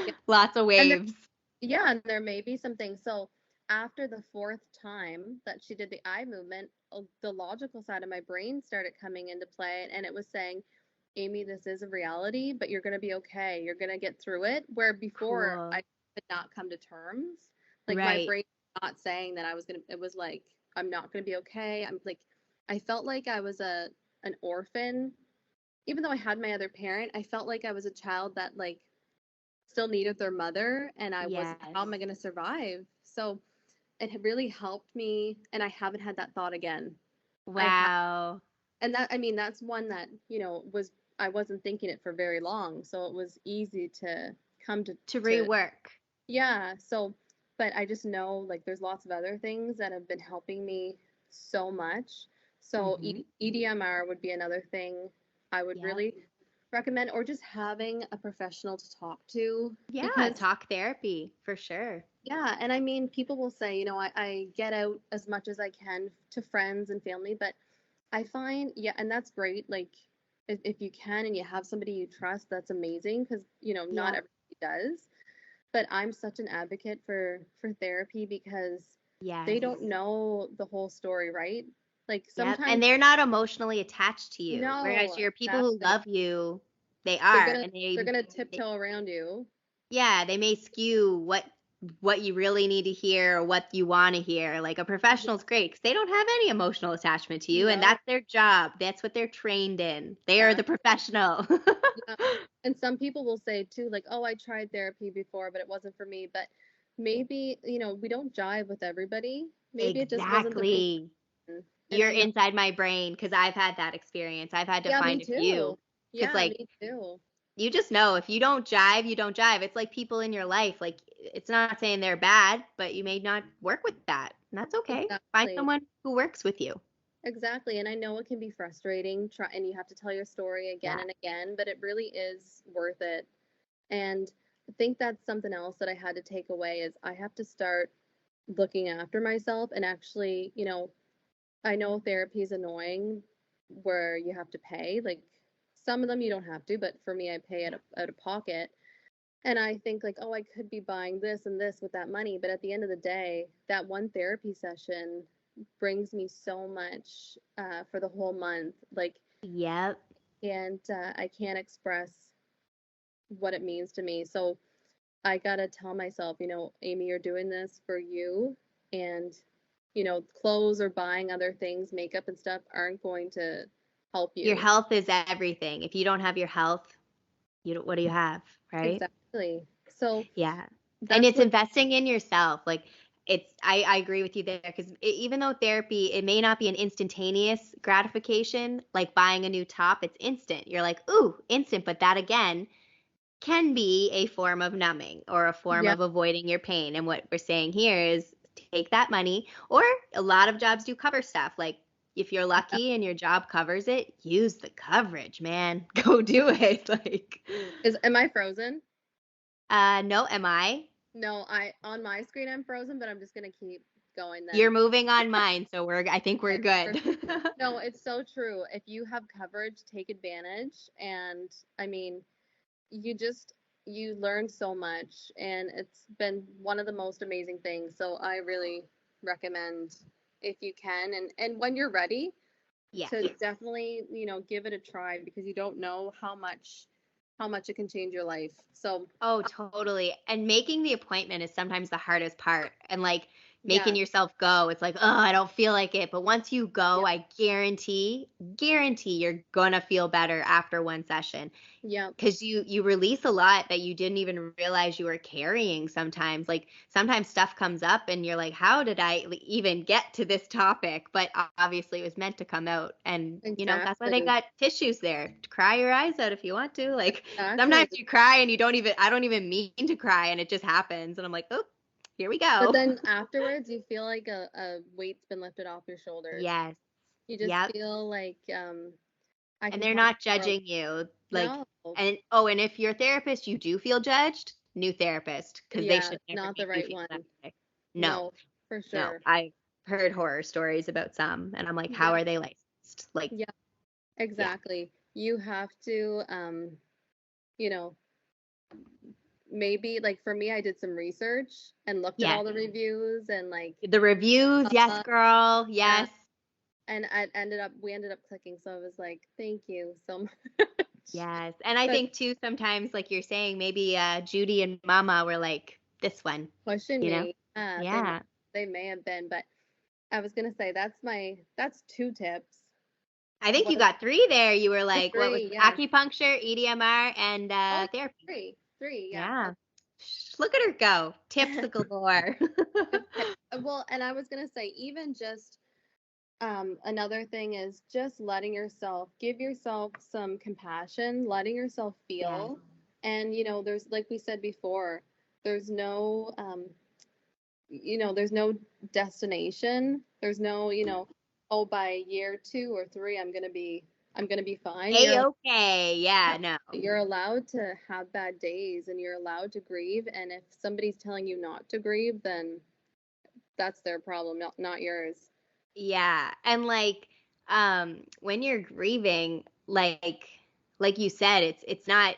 yeah. Lots of And there, waves. yeah, and there may be something. So after the fourth time that she did the eye movement, the logical side of my brain started coming into play, and it was saying, Amy, this is a reality, but you're gonna be okay. You're gonna get through it. Where before I Cool. could not come to terms. Like my Right. brain was not saying that I was gonna, it was like, I'm not gonna be okay. I'm like, I felt like I was an orphan. Even though I had my other parent, I felt like I was a child that like still needed their mother, and I was, Yes. how am I gonna survive? So it had really helped me, and I haven't had that thought again. I have, Wow. and that, I mean, that's one that, was, I wasn't thinking it for very long, so it was easy to come To to rework. yeah. So, but I just know like there's lots of other things that have been helping me so much. So Hmm. EDMR would be another thing I would Yep. really recommend, or just having a professional to talk to, Yeah, because talk therapy for sure. yeah, and I mean, people will say, I get out as much as I can to friends and family, but I find, yeah, and that's great. Like, if you can and you have somebody you trust, that's amazing, because, not Yep. everybody does. But I'm such an advocate for therapy, because they Yes. don't know the whole story, right? Like Yep. sometimes, And they're not emotionally attached to you. Whereas no, your people who exactly. love you, they They're are. gonna And they're gonna they tiptoe around you. yeah, they may skew what you really need to hear or what you want to hear. Like a Yeah, professional's great because they don't have any emotional attachment to you, and no, that's their job. That's what they're trained in. They are the exactly. professional. Yeah. And some people will say too, like, oh, I tried therapy before, but it wasn't for me. But maybe, we don't jive with everybody. Maybe it just wasn't the Exactly. person. And You're I know, inside my brain because I've had that experience. I've had to yeah, me find a few too. because, Yeah, like, me too. you just know if you don't jive, you don't jive. It's like people in your life. Like, it's not saying they're bad, but you may not work with that. And that's okay. Find Exactly. someone who works with you. Exactly. And I know it can be frustrating, and you have to tell your story again Yeah. and again, but it really is worth it. And I think that's something else that I had to take away is I have to start looking after myself, and actually, I know therapy is annoying where you have to pay. Like some of them you don't have to, but for me, I pay out of pocket. And I think like, oh, I could be buying this and this with that money. But at the end of the day, that one therapy session brings me so much for the whole month. Like, Yep. and I can't express what it means to me. So I gotta tell myself, Amy, you're doing this for you, and clothes or buying other things, makeup and stuff, aren't going to help Your you. health is everything. If you don't have your health, you don't, what do you have? Right? Exactly. So Yeah. And that's it's what, investing in yourself. Like I agree with you there because even though therapy, it may not be an instantaneous gratification, like buying a new top, it's instant. You're like, ooh, instant. But that again can be a form of numbing or a form yeah, of avoiding your pain. And what we're saying here is take that money, or a lot of jobs do cover stuff. Like if you're yeah. lucky and your job covers it, use the coverage, man. Go do it. Like, Am I frozen? no, am I? No, on my screen I'm frozen, but I'm just gonna keep going You're then. moving on mine, so I think we're Okay, good. perfect. No, it's so true. If you have coverage, take advantage. And I mean, you just you learn so much, and it's been one of the most amazing things. So I really recommend if you can, and when you're ready, Yes. to definitely, give it a try because you don't know how much it can change your life. So, Oh, totally. And making the appointment is sometimes the hardest part. And like making yeah, yourself go, it's like, oh, I don't feel like it. But once you go, yeah, I guarantee you're gonna feel better after one session. yeah, Because you release a lot that you didn't even realize you were carrying sometimes. Like sometimes stuff comes up and you're like, how did I even get to this topic? But obviously it was meant to come out. And that's why they exactly, got tissues there. Cry your eyes out if you want to. Like sometimes exactly. you cry and I don't even mean to cry and it just happens. And I'm like, oh, here we But go. then afterwards, you feel like a weight's been lifted off your shoulders. Yes. You just Yep. feel like I And can they're talk not more. judging you. Like, No, and if you're a therapist, you do feel judged, new therapist, because they yeah, should never not the make you right feel one. that way. No, No, for no. sure. I've heard horror stories about some, and I'm like, how Yeah, are they licensed? Like, yeah, yeah, exactly. You have to, you know, maybe like for me, I did some research and looked at yes. all the reviews and like, The reviews, yes, uh, girl, yeah, yes, and we ended up clicking. So I was like, thank you so much. yes. And I But think too, sometimes, like you're saying, maybe Judy and Mama were like, this one, pushing you know? me, Yeah. they may have been, but I was gonna say that's two tips. I think you What got three there. You were or like, what was three? Yeah. acupuncture, EDMR, and Oh, therapy. three. Yeah. Yeah. Look at her go. Tips galore. Good tip. Well, and I was gonna say even just another thing is just letting yourself give yourself some compassion, letting yourself Yes. feel, and there's like we said before, there's no there's no destination. There's no, oh, by year 2 or 3, I'm gonna be fine. A-okay. Yeah, no. You're allowed to have bad days and you're allowed to grieve. And if somebody's telling you not to grieve, then that's their problem, not yours. Yeah. And like when you're grieving, like you said, it's not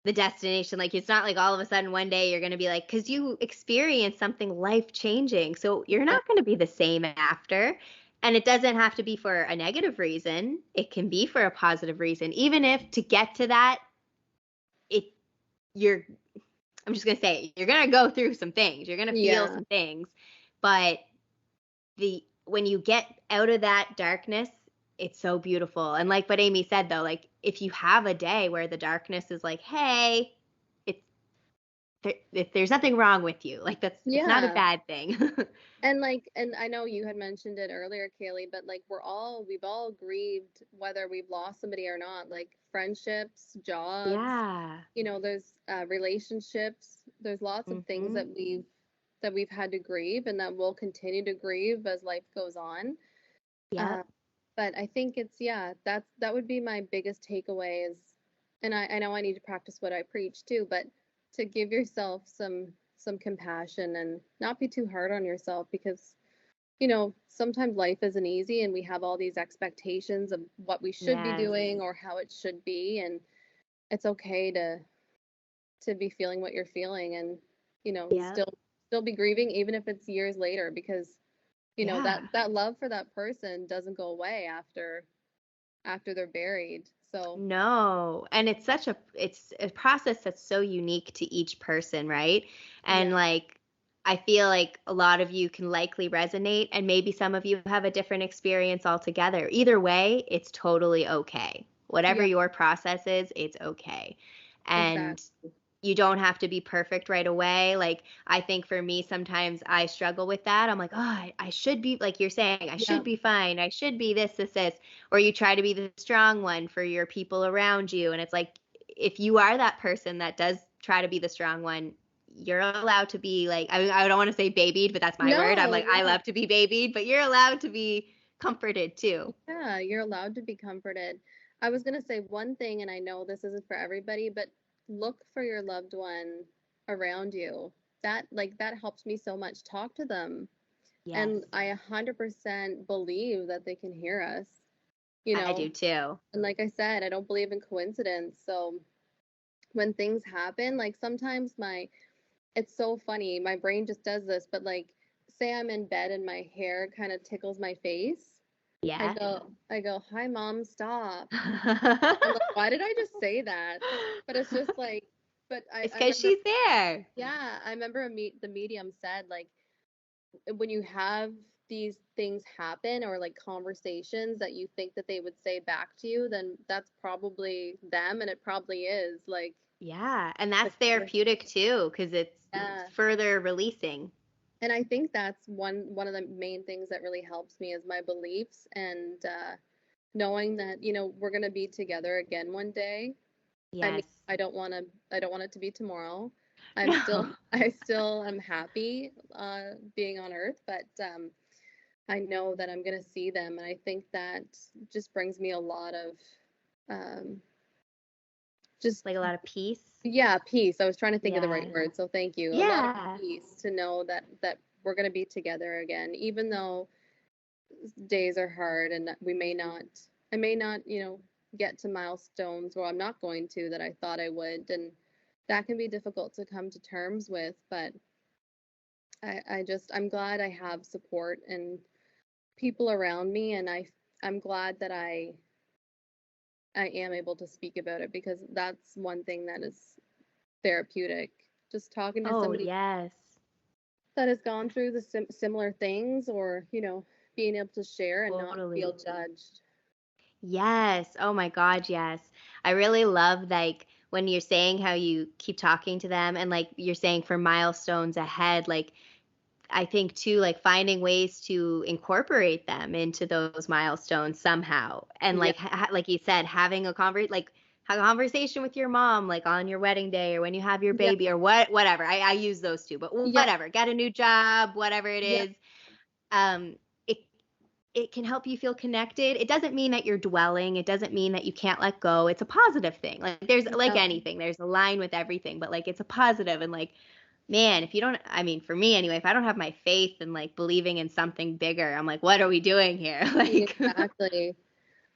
the destination. Like it's not like all of a sudden one day you're going to be like, because you experience something life changing. So you're Yeah. not going to be the same after. And it doesn't have to be for a negative reason. It can be for a positive reason. Even if to get to that, it you're I'm just going to say it, you're going to go through some things. You're going to feel Yeah. some things. But the when you get out of that darkness, it's so beautiful. And like what Amy said though, like if you have a day where the darkness is like, hey, it's there's nothing wrong with you. Like it's not a Yeah. bad thing. And I know you had mentioned it earlier, Kaylee, but like we've all grieved whether we've lost somebody or not, like friendships, jobs, Yeah. there's relationships, there's lots of things Mhm. that we've had to grieve and that we'll continue to grieve as life goes on. Uh, Yep. but I think it's yeah, that would be my biggest takeaway is, and I know I need to practice what I preach too, but to give yourself some compassion and not be too hard on yourself because sometimes life isn't easy and we have all these expectations of what we should be Yes. doing or how it should be, and it's okay to be feeling what you're feeling and Yep. still be grieving even if it's years later because Yeah. that love for that person doesn't go away after they're buried. So No. And it's a process that's so unique to each person, right? And yeah, like I feel like a lot of you can likely resonate and maybe some of you have a different experience altogether. Either way, it's totally okay. Whatever yeah, your process is, it's okay. And exactly. you don't have to be perfect right away. Like I think for me sometimes I struggle with that. I'm like, "Oh, I should be like you're saying, I Yeah, should be fine. I should be this." Or you try to be the strong one for your people around you and it's like if you are that person that does try to be the strong one, you're allowed to be like I don't want to say babied, but that's my word. I'm no, like I yeah, love to be babied, but you're allowed to be comforted too. yeah, you're allowed to be comforted. I was gonna say one thing, and I know this isn't for everybody, but look for your loved one around you. that helps me so much talk to them. Yes, And I 100% believe that they can hear us, you I know. do too. And like I said, I don't believe in coincidence. So when things happen, like sometimes it's so funny, my brain just does this, but like say I'm in bed and my hair kind of tickles my face. Yeah. I go, "Hi mom, stop." I'm like, "Why did I just say that?" But it's just like, but It's I because remember, she's there. yeah, I remember the medium said like when you have these things happen or like conversations that you think that they would say back to you, then that's probably them, and it probably is like Yeah, and the that's conversation. therapeutic too, because it's Yeah. further releasing. And I think that's one of the main things that really helps me is my beliefs and knowing that, we're gonna be together again one day. I mean, Yes. I don't want it to be tomorrow. I'm still No. I still am happy being on Earth, but I know that I'm gonna see them, and I think that just brings me a lot of um, just Like a lot of peace. yeah, peace. I was trying to think of the right Yes. word, so thank you. A lot of Yeah. peace to know that we're gonna be together again, even though days are hard and I may not, get to milestones, or I'm not going to, that I thought I would, and that can be difficult to come to terms with, but I'm glad I have support and people around me, and I'm glad that I am able to speak about it, because that's one thing that is therapeutic. Just talking to Oh, somebody yes. that has gone through the similar things, or, being able to share and not feel Totally. judged. Yes. Oh my God, yes. I really love like when you're saying how you keep talking to them and like you're saying for milestones ahead, like I think too, like finding ways to incorporate them into those milestones somehow. And Yeah. like like you said, having a like have a conversation with your mom like on your wedding day or when you have your Yeah. baby or whatever. I use those two, but Yeah. whatever. Get a new job, whatever it Yeah. is. Um it it can help you feel connected. It doesn't mean that you're dwelling. It doesn't mean that you can't let go. It's a positive thing. Like there's like Yeah. anything, there's a line with everything, but like it's a positive and like man, if you don't, I mean, for me anyway, if I don't have my faith and like believing in something bigger, I'm like, what are we doing here? Like, Exactly.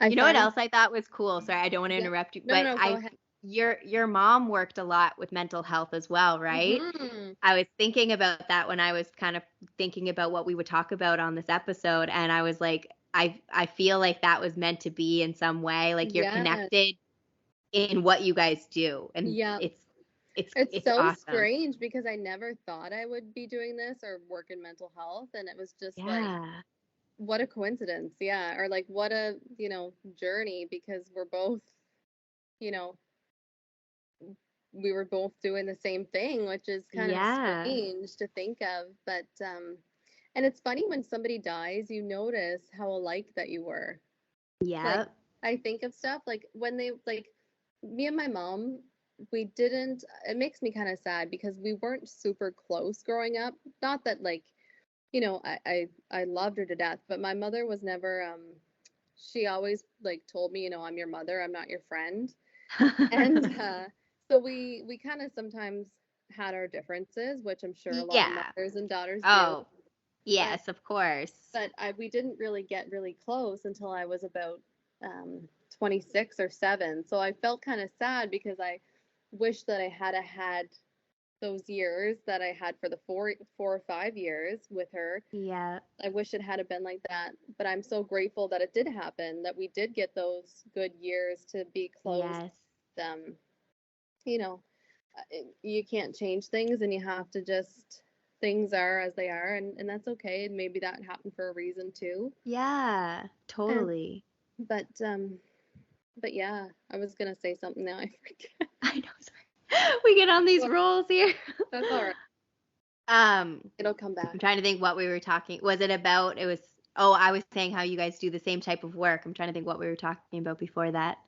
I you know what find else I thought was cool? Sorry, I don't want to yeah. interrupt you, No, no, but no, go ahead. your mom worked a lot with mental health as well, right? Mhm. I was thinking about that when I was kind of thinking about what we would talk about on this episode, and I was like, I feel like that was meant to be in some way, like you're Yes. connected in what you guys do, and Yeah. It's it's so awesome. strange because I never thought I would be doing this or work in mental health, and it was just like Yeah. what a coincidence. Yeah, or like what a, journey, because we're both, you know, we were both doing the same thing, which is kind of Yeah. strange to think of, but and it's funny when somebody dies, you notice how alike that you were. Like Yep. I think of stuff like when they like me and my mom, we didn't it makes me kind of sad because we weren't super close growing up. Not that like, I loved her to death, but my mother was never she always like told me, I'm your mother, I'm not your friend. And so we kind of sometimes had our differences, which I'm sure a lot of Yeah. mothers and daughters do. Oh, But yes, of course. we didn't really get really close until I was about um, 26 or 7. So I felt kind of sad because I wish that I had those years that I had for the 4 or 5 years with her. Yeah. I wish it had been like that, but I'm so grateful that it did happen, that we did get those good years to be close. Yes. Um, you know, you can't change things, and you have to just things are as they are, and that's okay. And maybe that happened for a reason too. Yeah, And totally. but um, but yeah, I was gonna say something now. I forget. I know. Sorry. We get on these Well, rolls here. that's all right. Um, It'll come I'm back. trying to think what we were talking. Was it about? It was. Oh, I was saying how you guys do the same type of work. I'm trying to think what we were talking about before that.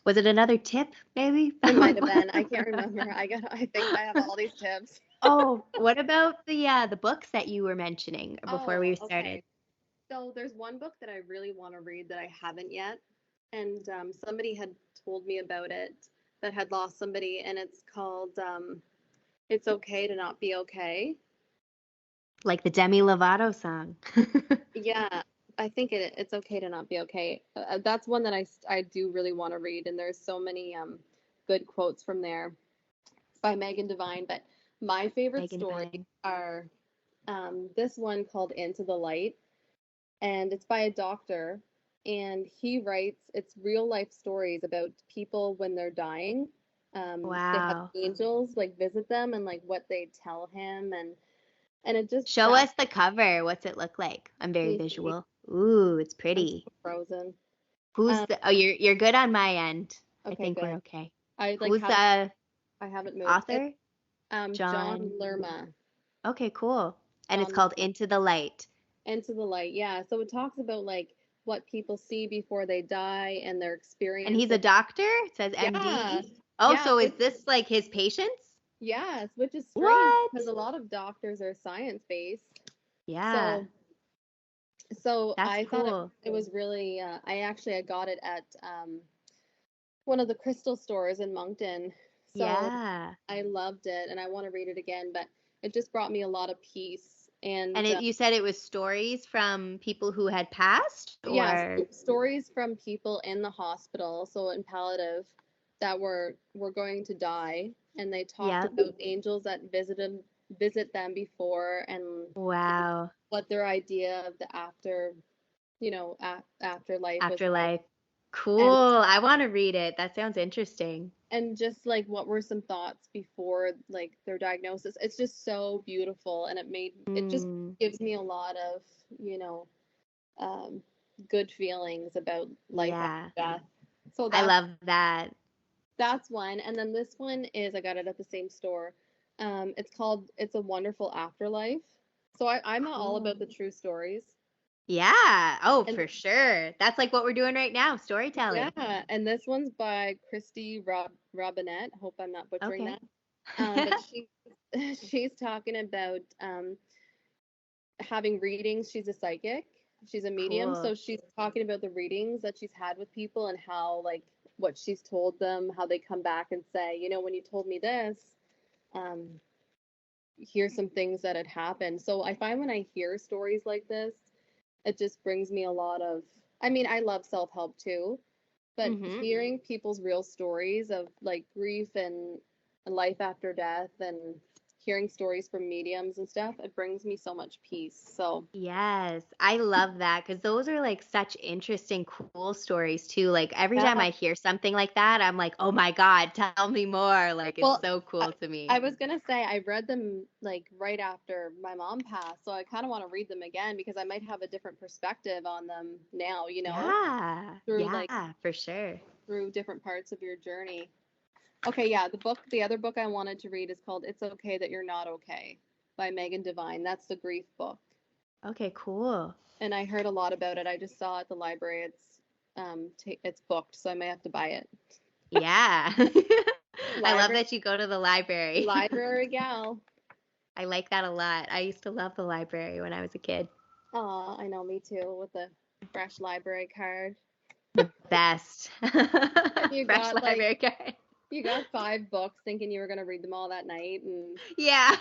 Was it another tip, maybe? It might have been. I can't remember. I think I have all these tips. Oh, what about the books that you were mentioning before we Oh, started? okay. So there's one book that I really want to read that I haven't yet, and somebody had told me about it that had lost somebody, and it's okay to not be okay. Like the Demi Lovato song. Yeah, I think it's okay to not be okay. That's one that I do really want to read, and there's so many good quotes from there by Megan Devine. But my favorite Megan stories Vine. are this one called Into the Light, and it's by a doctor, and he writes it's real life stories about people when they're dying. They have Wow. angels like visit them and like what they tell him, and it just Show that us the cover. What's it look like? I'm very mhm, visual. Ooh, it's I'm so pretty. frozen. Who's Um, the? Oh, you're good on my end. I okay, think we're good. okay. I like Who's haven't the I haven't moved. It's author? John John. Lerma. Okay, cool. And it's John called Lerma. Into the Light. Into the Light. Yeah. So it talks about like what people see before they die and their And he's a experiences. doctor? It says Yeah. MD. Oh, Yeah, so is which this like his patients? yes, which is strange because What? a lot of doctors are science based. Yeah, So so that's I thought cool. it was really I got it at one of the crystal stores in Moncton. So Yeah. I loved it and I want to read it again, but it just brought me a lot of peace. And And you said it was stories from people who had passed, yeah, or? stories from people in the hospital, so in palliative, that were going to die, and they talked Yep. about angels that visit them before, and Wow. what their idea of the after, afterlife was like, Afterlife. and Cool. I want to read it. That sounds interesting. just like what were some thoughts before like their diagnosis. It's just so beautiful, and it just Mm, gives me a lot of, you know, um, good feelings about life after yeah. death. So I love that. that's one. And then this one is I got it at the same store. It's called It's a Wonderful Afterlife. So I'm all about Cool. the true stories. Yeah. Oh, And for sure. That's like what we're doing right now, storytelling. yeah, and this one's by Christy Robinette. Hope I'm not butchering Okay. that. But she's talking about having readings. She's a psychic. She's a medium, Cool. so she's talking about the readings that she's had with people and how like what she's told them, how they come back and say, when you told me this, um, here's some things that had happened. So I find when I hear stories like this, it just brings me a lot of. I mean, I love self-help too, but Mm-hmm. hearing people's real stories of like grief and life after death and hearing stories from mediums and stuff, it brings me so much peace. So Yes, I love that because those are like such interesting, cool stories too. Like every time yeah. I hear something like that, I'm like, oh my God, tell me more. Like it's Well, so I, cool to me. I was gonna say I read them like right after my mom passed, so I kind of want to read them again because I might have a different perspective on them now, Yeah, through like yeah, for sure. through different parts of your journey. Okay, yeah, the other book I wanted to read is called It's Okay That You're Not Okay by Megan Devine. That's the grief book. Okay, cool. And I heard a lot about it. I just saw it at the library. It's booked, so I may have to buy it. Yeah. I love Library that you go to the library. library gal. I like that a lot. I used to love the library when I was a kid. Aw, I know, me too, with the fresh library card. The best. And you Fresh got like library card. you got 5 books thinking you were gonna read them all that night and Yeah.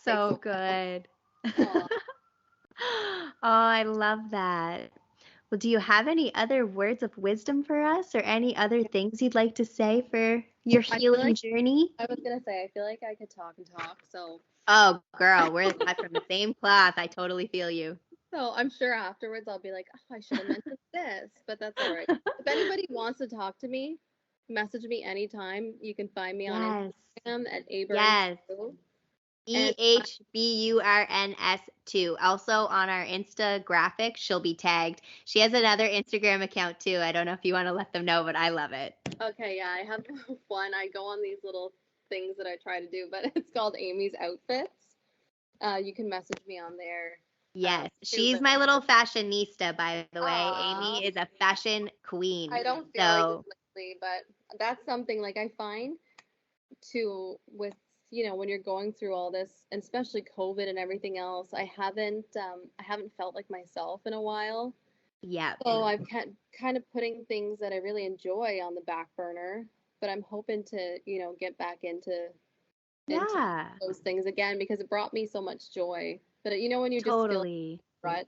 takes a So good. while. Oh, I love that. Well, do you have any other words of wisdom for us or any other Yeah. things you'd like to say for your I feel healing like journey? I was gonna say I feel like I could talk and talk, Oh, girl, we're cut from the same cloth. I totally feel you. I'm sure afterwards I'll be like, oh, I should have mentioned this, but that's all right. If anybody wants to talk to me, message me anytime. You can find me on Yes. Instagram at Aburns Yes. too. And EHBURNS 2. Also on our Insta graphic, she'll be tagged. She has another Instagram account too. I don't know if you want to let them know, but I love it. okay, yeah, I have one. I go on these little things that I try to do, but it's called Amy's Outfits. You can message me on there Yes, too. she's But my little fashionista, by the way. aw, Amy is a fashion queen. I don't feel like it So, lately, but that's something like I find too with when you're going through all this, and especially COVID and everything else. I haven't felt like myself in a while, yeah. so I've kind of putting things that I really enjoy on the back burner. but I'm hoping to, get back into Yeah, those things again because it brought me so much joy. But when you just feel totally. rut.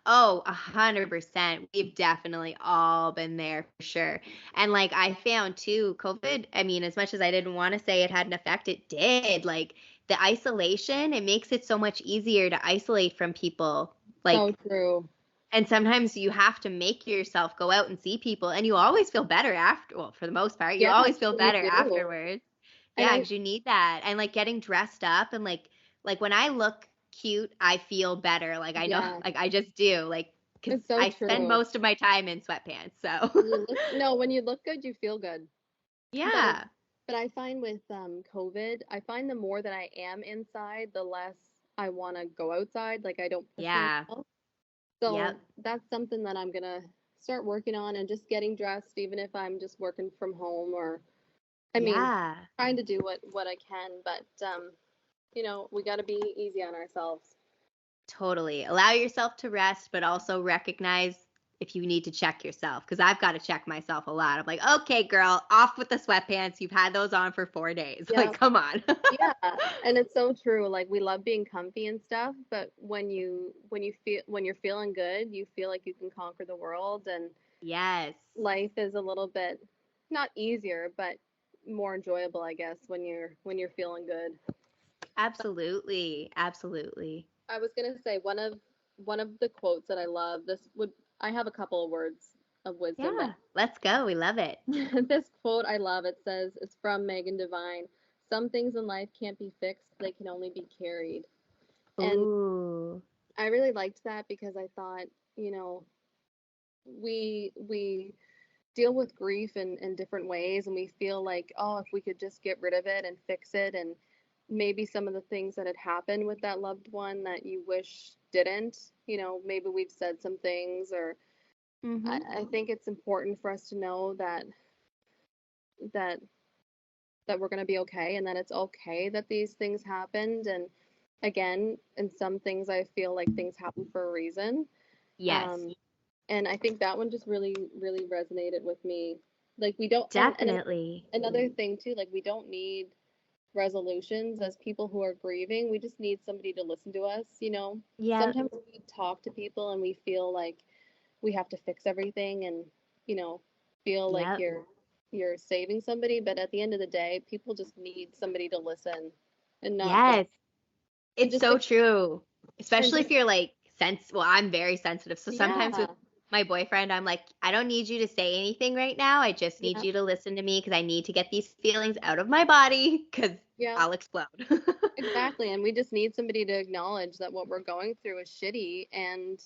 Oh, 100%. We've definitely all been there for sure. And like I found too, COVID, I mean, as much as I didn't want to say it had an effect, it did. Like the isolation, it makes it so much easier to isolate from people. So Like, true. and sometimes you have to make yourself go out and see people, and you always feel better after, well, for the most part, you Yeah, always feel you better do. afterwards. And Yeah, I because you need that. And like getting dressed up and like when I look cute, I feel better. Like I know, yeah, like I just do. Like because it's so I spend true. most of my time in sweatpants. So When you look no, when you look good, you feel good. But it yeah, but I find with COVID, I find the more that I am inside, the less I want to go outside. Like I don't push yeah, myself. yep, So that's something that I'm gonna start working on and just getting dressed, even if I'm just working from home or I mean, yeah. trying to do what I can, but we got to be easy on ourselves. Totally. Allow yourself to rest, but also recognize if you need to check yourself. Because I've got to check myself a lot. I'm like, okay, girl, off with the sweatpants. You've had those on for 4 days. Yeah. Like, come on. Yeah, and it's so true. Like we love being comfy and stuff, but when you're feeling good, you feel like you can conquer the world and Yes, life is a little bit not easier, but more enjoyable, I guess, when you're feeling good. absolutely. Absolutely. I was gonna say one of the quotes that I love. I have a couple of words of wisdom, but Yeah, let's go. We love it. this quote I love. It says it's from Megan Devine. Some things in life can't be fixed; they can only be carried. And Ooh, I really liked that because I thought, you know, we deal with grief in different ways, and we feel like, oh, if we could just get rid of it and fix it, and maybe some of the things that had happened with that loved one that you wish didn't, maybe we've said some things, or I, mm-hmm. I think it's important for us to know that that we're going to be okay and that it's okay that these things happened. And again, in some things, I feel like things happen for a reason. Yes, Um, and I think that one just really, really resonated with me. Like we don't, and definitely. another thing too, like we don't need resolutions as people who are grieving. We just need somebody to listen to us. Yep, Sometimes we talk to people and we feel like we have to fix everything and you know feel like yep. you're saving somebody, but at the end of the day, people just need somebody to listen and not just Yes, and it's just so like true. and Especially if just you're like well, I'm very sensitive. So sometimes yeah, with my boyfriend, I'm like, I don't need you to say anything right now. I just need yeah, you to listen to me because I need to get these feelings out of my body because yeah, I'll explode. exactly. And we just need somebody to acknowledge that what we're going through is shitty and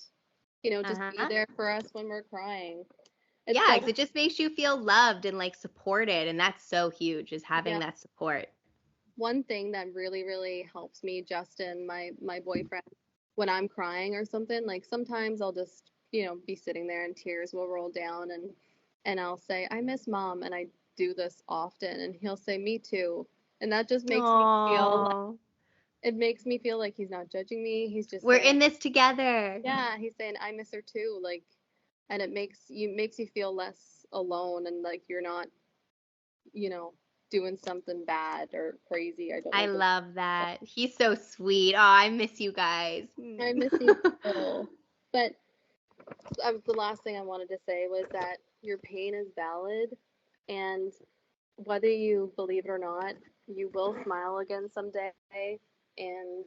just be Uh-huh. there for us when we're crying. It's Yeah, so 'cause it just makes you feel loved and like supported, and that's so huge is having yeah. that support. One thing that really, really helps me, Justin, my boyfriend, when I'm crying or something, like sometimes I'll just, be sitting there and tears will roll down and I'll say, I miss mom, and I do this often, and he'll say, me too. And that just makes me feel like Oh, it makes me feel like he's not judging me. He's just we're saying, in this together. yeah, he's saying I miss her too. Like, and it makes you feel less alone and like you're not, you know, doing something bad or crazy. I don't I know the love that. He's so sweet. Oh, I miss you guys. I miss you too. But the last thing I wanted to say was that your pain is valid, and whether you believe it or not, you will smile again someday. And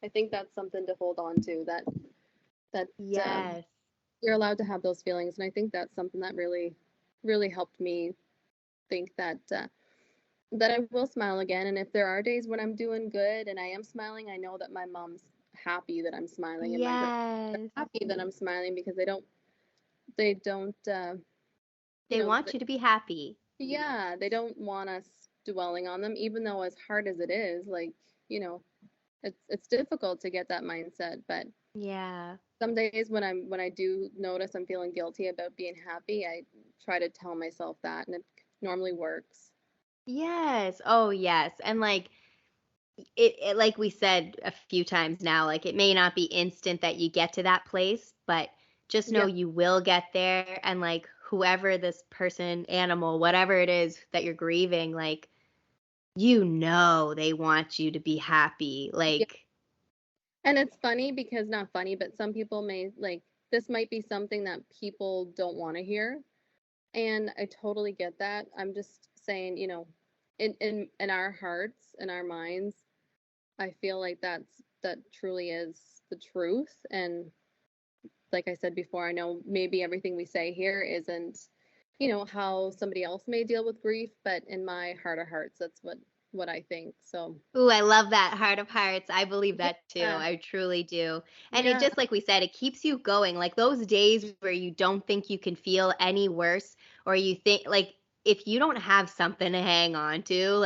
I think that's something to hold on to. That Yes. you're allowed to have those feelings, and I think that's something that really, really helped me think that I will smile again. And if there are days when I'm doing good and I am smiling, I know that my mom's happy that I'm smiling and my grandma's Yes. happy that I'm smiling because they don't you They know want you to be happy. yeah, they don't want us dwelling on them, even though as hard as it is, like, you know, it's difficult to get that mindset. But Yeah. some days when I do notice I'm feeling guilty about being happy, I try to tell myself that, and it normally works. Yes. Oh, yes. And like it like we said a few times now, like it may not be instant that you get to that place, but just know Yeah, you will get there. And like whoever this person, animal, whatever it is that you're grieving, like, you know, they want you to be happy. Yeah. Like, And it's funny because not funny, but some people may like this might be something that people don't want to hear. And I totally get that. I'm just saying, in our hearts, in our minds, I feel like that truly is the truth. And like I said before, I know maybe everything we say here isn't, how somebody else may deal with grief, but in my heart of hearts, that's what I think. So, ooh, I love that heart of hearts. I believe that too. yeah. I truly do. And it Yeah. just, like we said, it keeps you going. Like those days where you don't think you can feel any worse, or you think, like, if you don't have something to hang on to,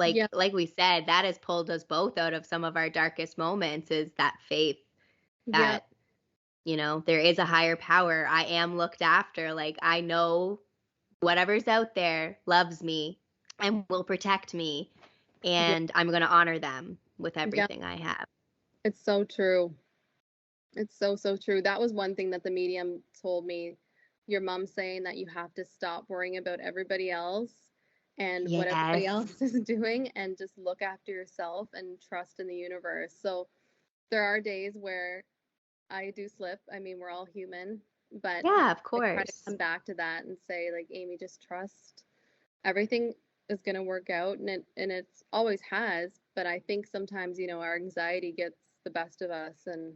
Yeah. like we said, that has pulled us both out of some of our darkest moments, is that faith Yeah. that, there is a higher power. I am looked after. Like, I know whatever's out there loves me and will protect me, Yeah. and I'm going to honor them with Yeah. everything I have. It's so true. It's so, so true. That was one thing that the medium told me. Your mom saying that you have to stop worrying about everybody else and what everybody Yes. else is doing and just look after yourself and trust in the universe. So there are days where I do slip. I mean, we're all human, but Yeah, of I try to course. come back to that and say, like, Amy, just trust everything is going to work out, and it's always has. But I think sometimes, our anxiety gets the best of us, and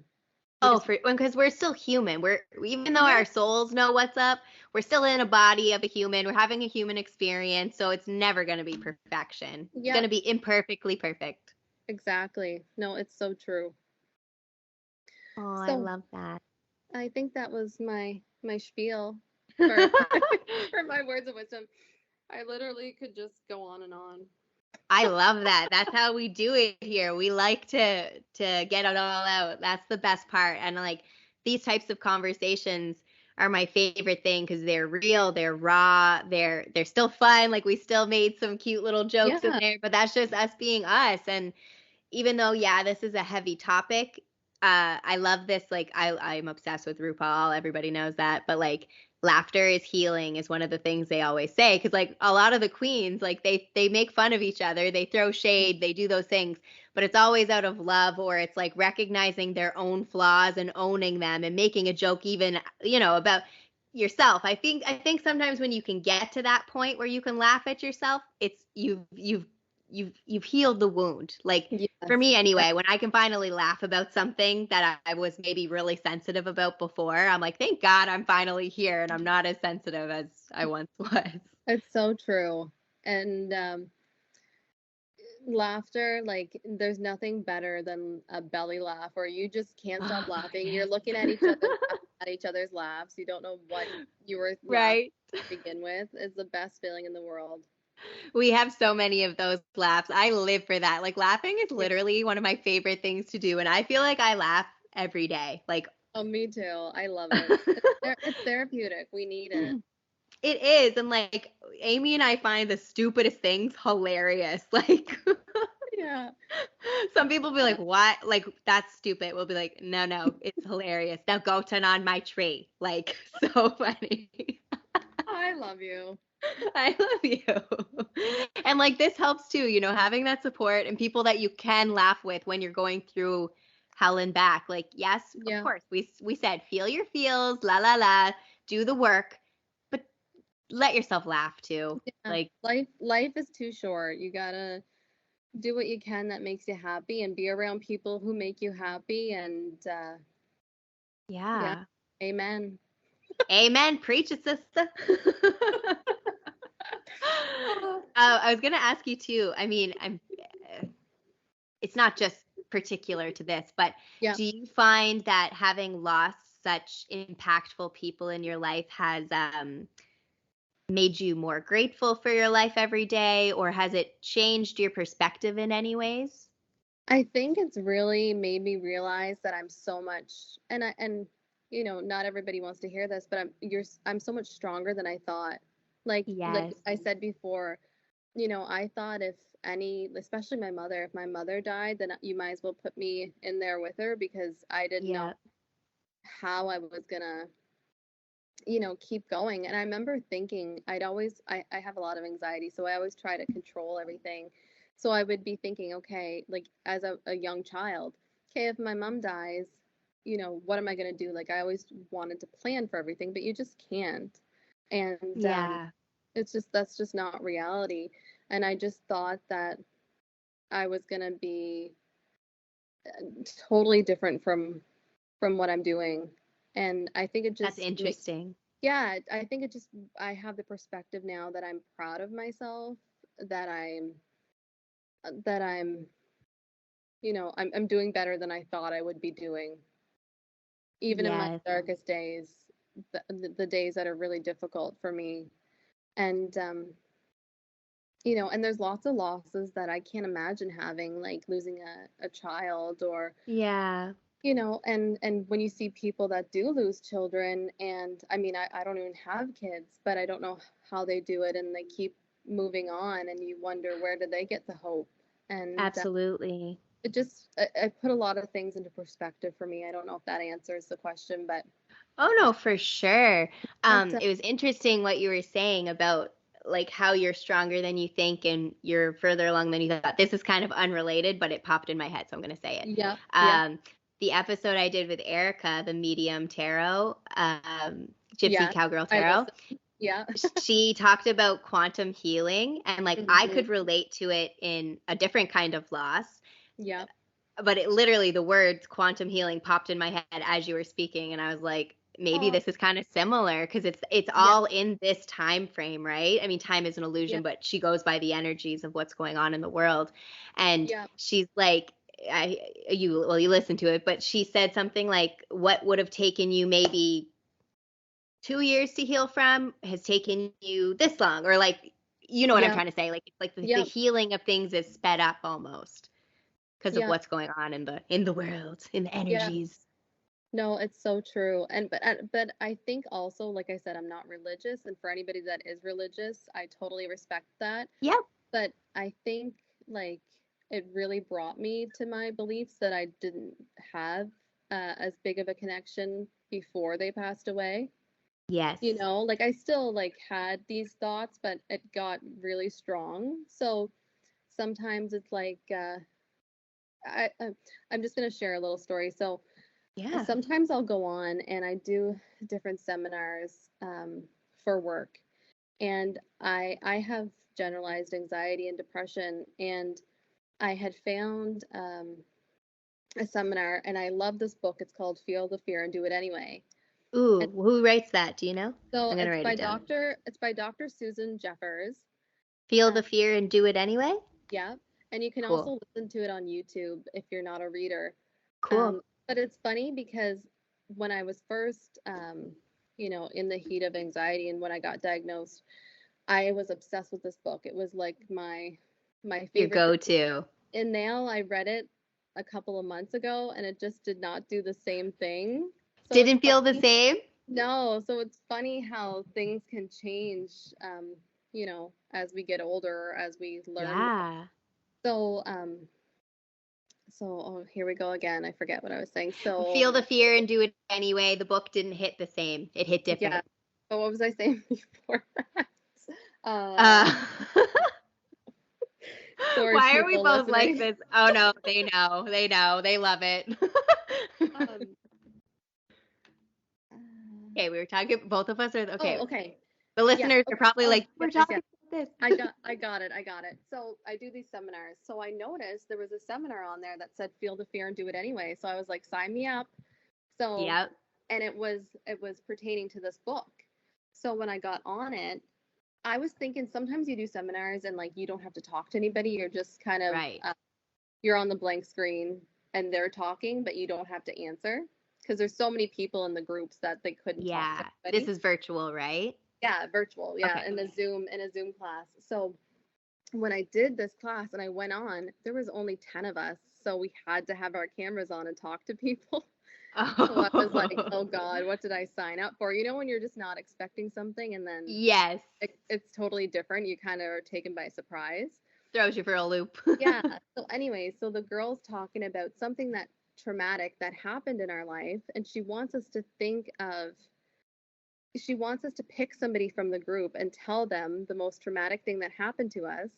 we Oh, just for because we're still human. We're even though yeah, our souls know what's up, we're still in a body of a human. We're having a human experience, so it's never going to be perfection. It's going yep, to be imperfectly perfect. exactly. No, it's so true. Oh, I So love that. I think that was my spiel for for my words of wisdom. I literally could just go on and on. I love that. That's how we do it here. We like to get it all out. That's the best part. And like these types of conversations are my favorite thing because they're real, they're raw, they're still fun. Like we still made some cute little jokes in Yeah, there, but that's just us being us. And even though, yeah, this is a heavy topic, I love this. Like, I'm obsessed with RuPaul. Everybody knows that. But like, laughter is healing is one of the things they always say. Because like a lot of the queens, like they make fun of each other, they throw shade, they do those things, but it's always out of love, or it's like recognizing their own flaws and owning them and making a joke even, about yourself. I think sometimes when you can get to that point where you can laugh at yourself, it's you've healed the wound. Like for yes, me yeah, anyway, when I can finally laugh about something that I was maybe really sensitive about before, I'm like, thank God I'm finally here and I'm not as sensitive as I once was. it's so true. And laughter, like there's nothing better than a belly laugh where you just can't stop Oh, laughing. You're yes. looking at each other, laughing at each other's laughs. You don't know what you were laughing Right. to begin with. It's the best feeling in the world. We have so many of those laughs. I live for that. Like laughing is Yeah. literally one of my favorite things to do. And I feel like I laugh every day. Like Oh, me too. I love it. It's therapeutic. We need it. it is. And like Amy and I find the stupidest things hilarious. Like Yeah. some people be like, what? Like, that's stupid. We'll be like, no, no, it's hilarious. Now go turn on my tree. Like, so funny. I love you. I love you. And like, this helps too, having that support and people that you can laugh with when you're going through hell and back. Like, yes, of Yeah. course, we said, feel your feels, la, la, la, do the work, but let yourself laugh too. Yeah. Like, Life is too short. You gotta do what you can that makes you happy and be around people who make you happy and yeah, yeah. amen. Amen. Preach it, sister. I was gonna ask you too. I mean, it's not just particular to this, but Yeah. do you find that having lost such impactful people in your life has made you more grateful for your life every day, or has it changed your perspective in any ways? I think it's really made me realize that I'm so much and not everybody wants to hear this, but I'm so much stronger than I thought. Like Yes. I said before, I thought if any, especially my mother, if my mother died, then you might as well put me in there with her because I didn't know Yeah. how I was gonna keep going. And I remember thinking I have a lot of anxiety, so I always try to control everything. So I would be thinking, okay, like as a young child, okay, if my mom dies, what am I going to do? Like I always wanted to plan for everything, but you just can't. And Yeah. that's just not reality. And I just thought that I was going to be totally different from what I'm doing. And I think it That's just makes interesting. yeah, I think I have the perspective now that I'm proud of myself, that I'm I'm doing better than I thought I would be doing, even in my Yes. darkest days, the days that are really difficult for me. And and there's lots of losses that I can't imagine having, like losing a child, or Yeah. and when you see people that do lose children, and I mean, I don't even have kids, but I don't know how they do it, and they keep moving on, and you wonder, where did they get the hope? And Absolutely. it just, I put a lot of things into perspective for me. I don't know if that answers the question, but Oh no, for sure. but It was interesting what you were saying about like how you're stronger than you think and you're further along than you thought. This is kind of unrelated, but it popped in my head, so I'm gonna say it. yeah, yeah, Um, the episode I did with Erica, the medium tarot, Gypsy yeah, Cowgirl I tarot, listen, yeah. she talked about quantum healing and like I Hmm. could relate to it in a different kind of loss, Yeah, but it literally the words quantum healing popped in my head as you were speaking and I was like maybe oh, this is kind of similar because it's yeah, all in this time frame, right? I mean time is an yeah, illusion, but she goes by the energies of what's going on in the world. And yeah, she's like you listened to it, but she said something like what would have taken you maybe 2 years to heal from has taken you this long, or like you know what I'm yeah, trying to say, like it's like the yeah, healing of things is sped up almost because of yeah, what's going on in the world, in the yeah. energies. No, it's so true. And but I think also, like I said, I'm not religious, and for anybody that is religious, I totally respect that. Yep. But I think, like, it really brought me to my beliefs that I didn't have as big of a connection before they passed away. Yes. Like I still like had these thoughts, but it got really strong. So sometimes it's like I'm just gonna share a little story. So Yeah. sometimes I'll go on and I do different seminars for work, and I have generalized anxiety and depression, and I had found a seminar, and I love this book. It's called Feel the Fear and Do It Anyway. Ooh, And who writes that, do you know? so I'm gonna write it down. It's by Dr. Susan Jeffers. Feel Uh, the fear and do it anyway. yeah, and you can Cool. also listen to it on YouTube if you're not a reader. Cool. But it's funny because when I was first, in the heat of anxiety, and when I got diagnosed, I was obsessed with this book. It was like my Your favorite thing. go-to. And now I read it a couple of months ago, and it just did not do the same thing. So it's Didn't feel the funny. same. No, so it's funny how things can change, as we get older, or as we learn more. Yeah. So, oh, here we go again. I forget what I was saying. So, Feel the fear and do it anyway. The book didn't hit the same. It hit yeah. different. But what was I saying before that? Uh, Sorry, why are we people both like listening. this? Oh no, they know. They know. They love it. Um, Okay, we were talking, both of us are, oh, okay. okay. The Yeah. listeners are Okay. probably Oh, like, we're yes, yes, talking yes. about this. I got it. So I do these seminars. So I noticed there was a seminar on there that said feel the fear and do it anyway. So I was like, sign me up. So, Yep. and it was pertaining to this book. So when I got on it, I was thinking sometimes you do seminars and like you don't have to talk to anybody. You're just kind of Right. you're on the blank screen and they're talking, but you don't have to answer because there's so many people in the groups that they couldn't talk to Yeah. This anybody. is virtual, right? Yeah, virtual. Yeah, Okay. in a Zoom class. So when I did this class and I went on, there was only 10 of us, so we had to have our cameras on and talk to people. So I was like, Oh. oh God, what did I sign up for? When you're just not expecting something and then Yes. it's totally different. You kind of are taken by surprise. Throws you for a loop. Yeah. So anyway, so the girl's talking about something that traumatic that happened in our life, and she wants us to think of, she wants us to pick somebody from the group and tell them the most traumatic thing that happened to us.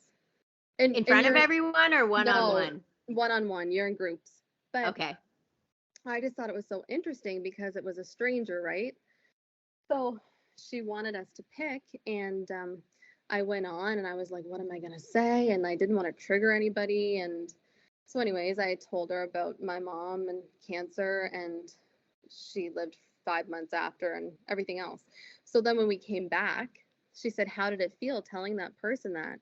In And front of everyone or one on no, one? one-on-one, you're in groups. But Okay. I just thought it was so interesting because it was a stranger, right? So she wanted us to pick, and I went on and I was like, what am I going to say? And I didn't want to trigger anybody. And so, anyways, I told her about my mom and cancer, and she lived 5 months after and everything else. So then when we came back, she said, how did it feel telling that person that?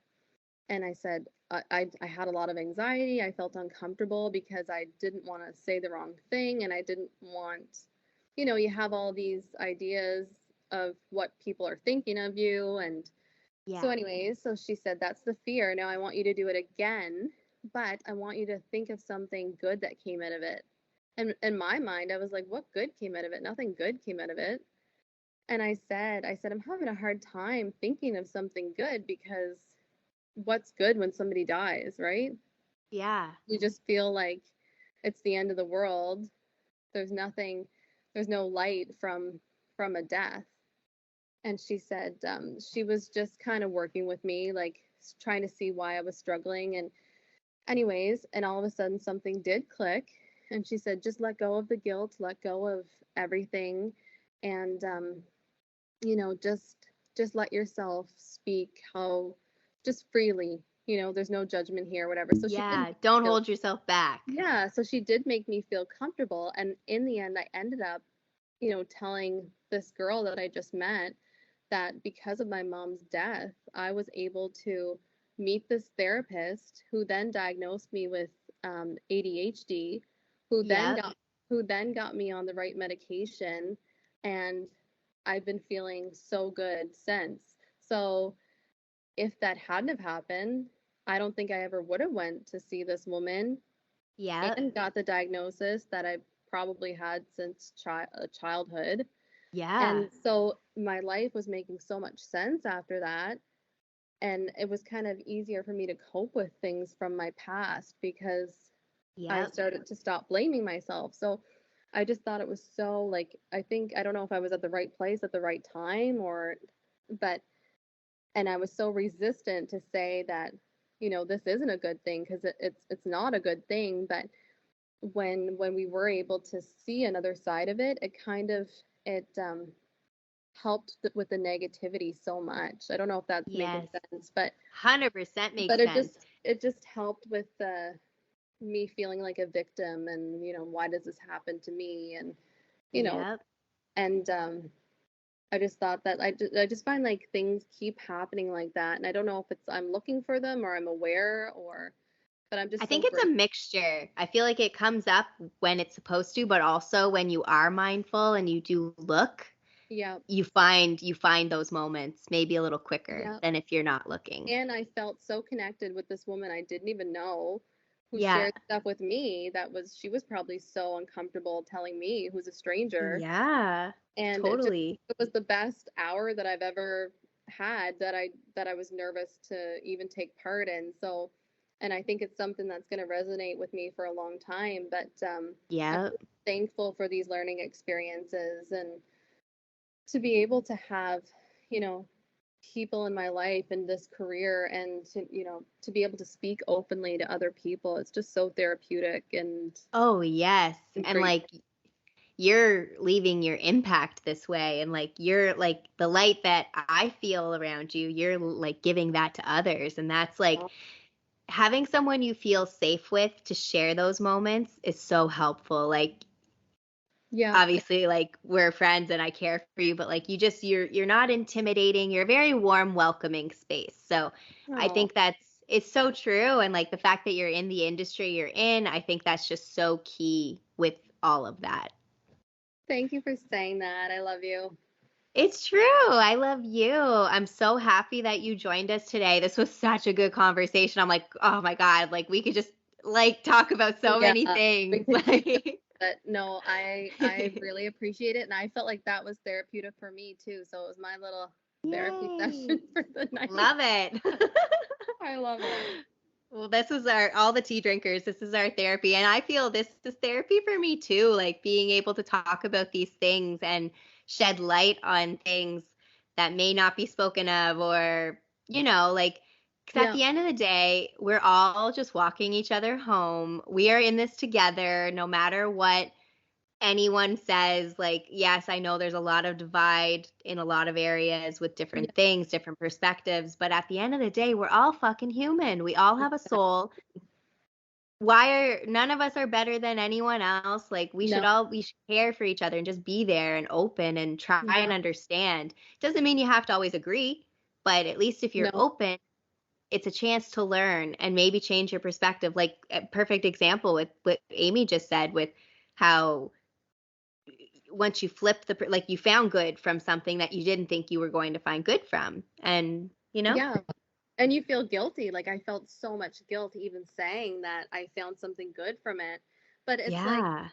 And I said, I had a lot of anxiety. I felt uncomfortable because I didn't want to say the wrong thing. And I didn't want, you have all these ideas of what people are thinking of you. And so, Yeah. anyways, so she said, that's the fear. Now I want you to do it again, but I want you to think of something good that came out of it. And in my mind, I was like, what good came out of it? Nothing good came out of it. And I said, I'm having a hard time thinking of something good because what's good when somebody dies, right? Yeah. You just feel like it's the end of the world. There's nothing, there's no light from a death. And she said she was just kind of working with me, like trying to see why I was struggling. And anyways, and all of a sudden something did click. And she said, just let go of the guilt, let go of everything, and just let yourself speak how just freely. There's no judgment here, whatever. So she did Yeah. make me Don't feel, hold yourself back. yeah, so she did make me feel comfortable. And in the end, I ended up, telling this girl that I just met that because of my mom's death, I was able to meet this therapist who then diagnosed me with ADHD, who then Yep. got who then got me on the right medication, and I've been feeling so good since. So if that hadn't have happened, I don't think I ever would have went to see this woman Yep. and got the diagnosis that I probably had since childhood. Yeah. And so my life was making so much sense after that. And it was kind of easier for me to cope with things from my past because I Yep. started to stop blaming myself. So I just thought it was so like, I don't know if I was at the right place at the right time but, and I was so resistant to say that, this isn't a good thing because it's not a good thing. But when we were able to see another side of it, it helped with the negativity so much. I don't know if that's making Yes. sense, but 100% makes but it sense. just it just helped with me feeling like a victim, and why does this happen to me, and you know Yep. and I just thought that I just find like things keep happening like that, and I don't know if it's I'm looking for them or I'm aware, or but I'm I just think so it's a grateful. mixture. I feel like it comes up when it's supposed to, but also when you are mindful and you do look, Yeah, you find those moments maybe a little quicker yeah. than if you're not looking. And I felt so connected with this woman I didn't even know who Yeah. shared stuff with me she was probably so uncomfortable telling me, who's a stranger. Yeah. And Totally. it was the best hour that I've ever had that I was nervous to even take part in. So, and I think it's something that's going to resonate with me for a long time. But I'm Yeah. really thankful for these learning experiences and to be able to have, you know, people in my life and this career and to be able to speak openly to other people. It's just so therapeutic and Oh, yes. I'm And grateful. like you're leaving your impact this way and like you're like the light that I feel around you, you're like giving that to others and that's like having someone you feel safe with to share those moments is so helpful. Like Yeah. obviously like we're friends and I care for you, but like you're not intimidating. You're a very warm, welcoming space. So I Oh, think it's so true and like the fact that you're in the industry you're in, I think that's just so key with all of that. thank you for saying that. I love you. It's true. I love you. I'm so happy that you joined us today. This was such a good conversation. I'm like, oh my God, like we could just like talk about so Yeah, many we things. could keep going, Like but no, I really appreciate it, and I felt like that was therapeutic for me too. So it was my little therapy Yay. session for the night. Love it. I love it. Well, this is our all the tea drinkers. This is our therapy. And I feel this is therapy for me too, like being able to talk about these things and shed light on things that may not be spoken of, or, like, because at Yeah. the end of the day, we're all just walking each other home. We are in this together, no matter what anyone says. Like, yes, I know there's a lot of divide in a lot of areas with Yeah. different things, different perspectives, but at the end of the day, we're all fucking human. We all have a soul. None of us are better than anyone else? Like, No. we should care for each other and just be there and open and try and Yeah. understand. Doesn't mean you have to always agree, but at least if you're No. open, it's a chance to learn and maybe change your perspective. Like, a perfect example with what Amy just said, with how once you flip like, you found good from something that you didn't think you were going to find good from. And, Yeah. And you feel guilty. Like I felt so much guilt even saying that I found something good from it. But it's like yeah,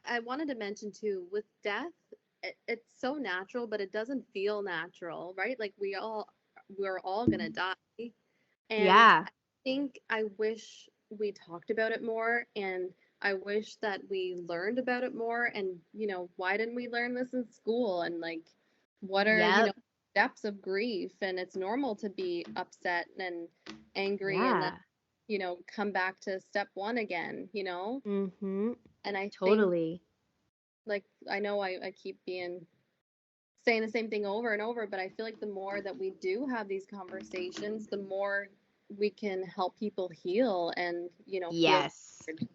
I wanted to mention too, with death, it's so natural, but it doesn't feel natural, right? Like we're all gonna die. And yeah, I think I wish we talked about it more, and I wish that we learned about it more. And, why didn't we learn this in school? And like, what are, yep, steps of grief? And it's normal to be upset and angry and then, yeah. come back to step one again. Mm-hmm. And I think, Totally. like, I know I keep saying the same thing over and over, but I feel like the more that we do have these conversations, the more we can help people heal and, feel Yes. heard.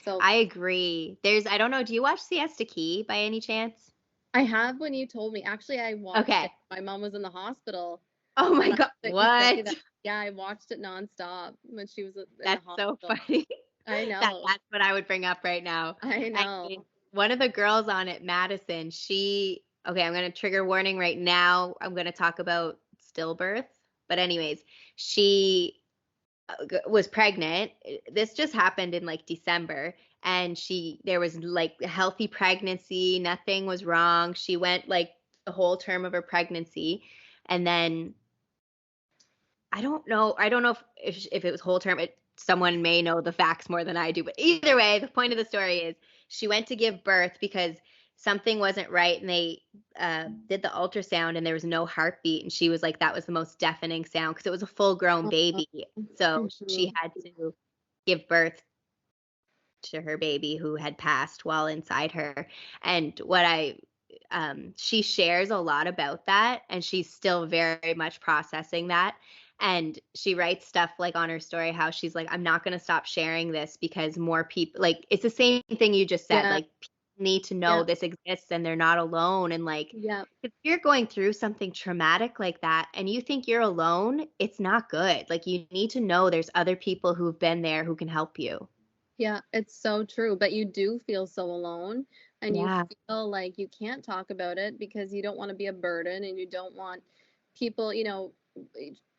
So I agree. I don't know, do you watch Siesta Key by any chance? I have when you told me, actually, I watched it. Okay. My mom was in the hospital Oh my when God. you sent me What? that. Yeah, I watched it nonstop when she was in the That's so hospital. funny. I know. That's what I would bring up right now. I I know. mean, one of the girls on it, Madison, okay, I'm going to trigger warning right now. I'm going to talk about stillbirth. But anyways, she was pregnant. This just happened in like December, and there was like a healthy pregnancy. Nothing was wrong. She went like the whole term of her pregnancy. And then I don't know if it was whole term. Someone may know the facts more than I do, but either way, the point of the story is she went to give birth because something wasn't right, and they did the ultrasound and there was no heartbeat, and she was like, that was the most deafening sound because it was a full-grown Uh, baby. So she mhm. had to give birth to her baby who had passed while inside her. And she shares a lot about that, and she's still very much processing that. And she writes stuff like on her story how she's like, I'm not going to stop sharing this because more people, like, it's the same thing you just said, Yeah. like, people need to know Yeah. this exists and they're not alone. And like, Yeah. if you're going through something traumatic like that and you think you're alone, it's not good. Like, you need to know there's other people who've been there who can help you. Yeah, it's so true. But you do feel so alone, and you Yeah. feel like you can't talk about it because you don't want to be a burden, and you don't want people,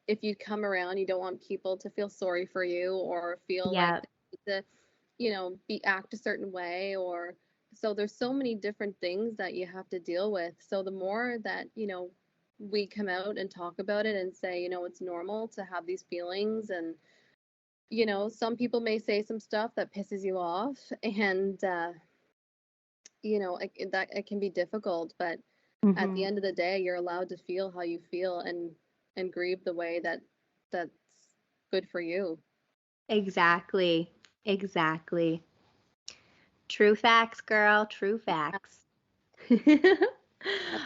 if you come around, you don't want people to feel sorry for you or feel like Yeah. they need to, be act a certain way, or so there's so many different things that you have to deal with. So the more that, we come out and talk about it and say, it's normal to have these feelings, and some people may say some stuff that pisses you off, and that it can be difficult, but at the Hmm. end of the day, you're allowed to feel how you feel, and grieve the way that's good for you. Exactly. Exactly. True facts, girl. True facts. I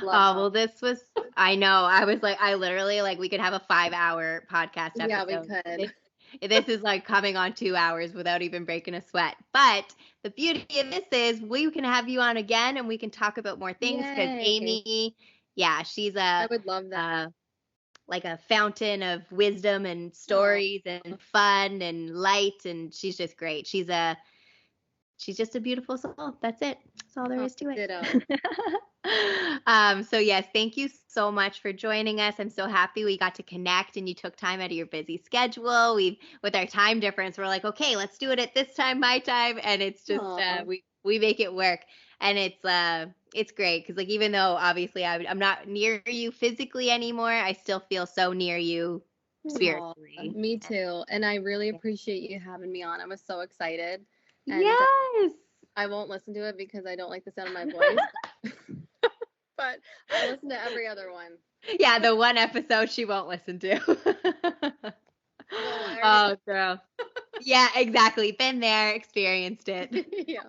Oh, love talking. well, I know. I was like, I literally, like, we could have a 5-hour podcast Yeah, we episode. could. This is like coming on 2 hours without even breaking a sweat. But the beauty of this is we can have you on again and we can talk about more things because Yay. Amy, yeah, she's I would love that. uh, like a fountain of wisdom and Oh, stories and fun and light, and she's just great. She's just a beautiful soul. That's it. That's all there oh, is to it. ditto. So yes, thank you so much for joining us. I'm so happy we got to connect and you took time out of your busy schedule. With our time difference, we're like, okay, let's do it at this time, my time. And it's just, Oh, we make it work. And it's great. Cause like, even though obviously I'm not near you physically anymore, I still feel so near you oh, spiritually. me too. And I really appreciate you having me on. I was so excited. And Yes. I won't listen to it because I don't like the sound of my voice. but I listen to every other one. Yeah, the one episode she won't listen to. Well, I Oh, already girl. Yeah, exactly. Been there, experienced it. yeah.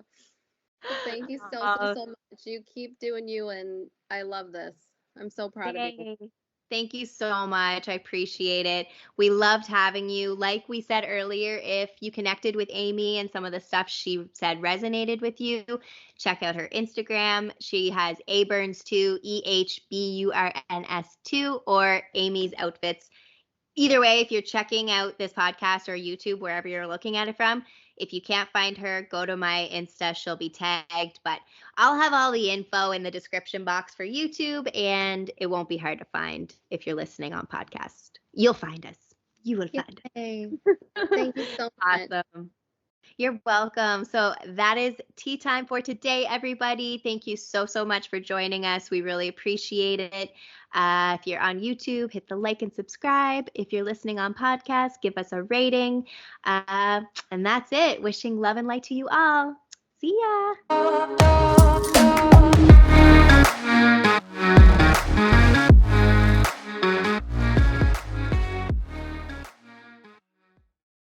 But thank you Oh, so much. You keep doing you, and I love this. I'm so proud of you. yay. Thank you so much. I appreciate it. We loved having you. Like we said earlier, if you connected with Amy and some of the stuff she said resonated with you, check out her Instagram. She has Aburns2, EHBURNS2, or Amy's Outfits. Either way, if you're checking out this podcast or YouTube, wherever you're looking at it from, if you can't find her, go to my Insta. She'll be tagged, but I'll have all the info in the description box for YouTube, and it won't be hard to find if you're listening on podcast. You'll find us. You will find us. Yay. Thank you so much. Awesome. You're welcome. So that is tea time for today, everybody. Thank you so, so much for joining us. We really appreciate it. If you're on YouTube, hit the like and subscribe. If you're listening on podcast, give us a rating. And that's it. Wishing love and light to you all. See ya.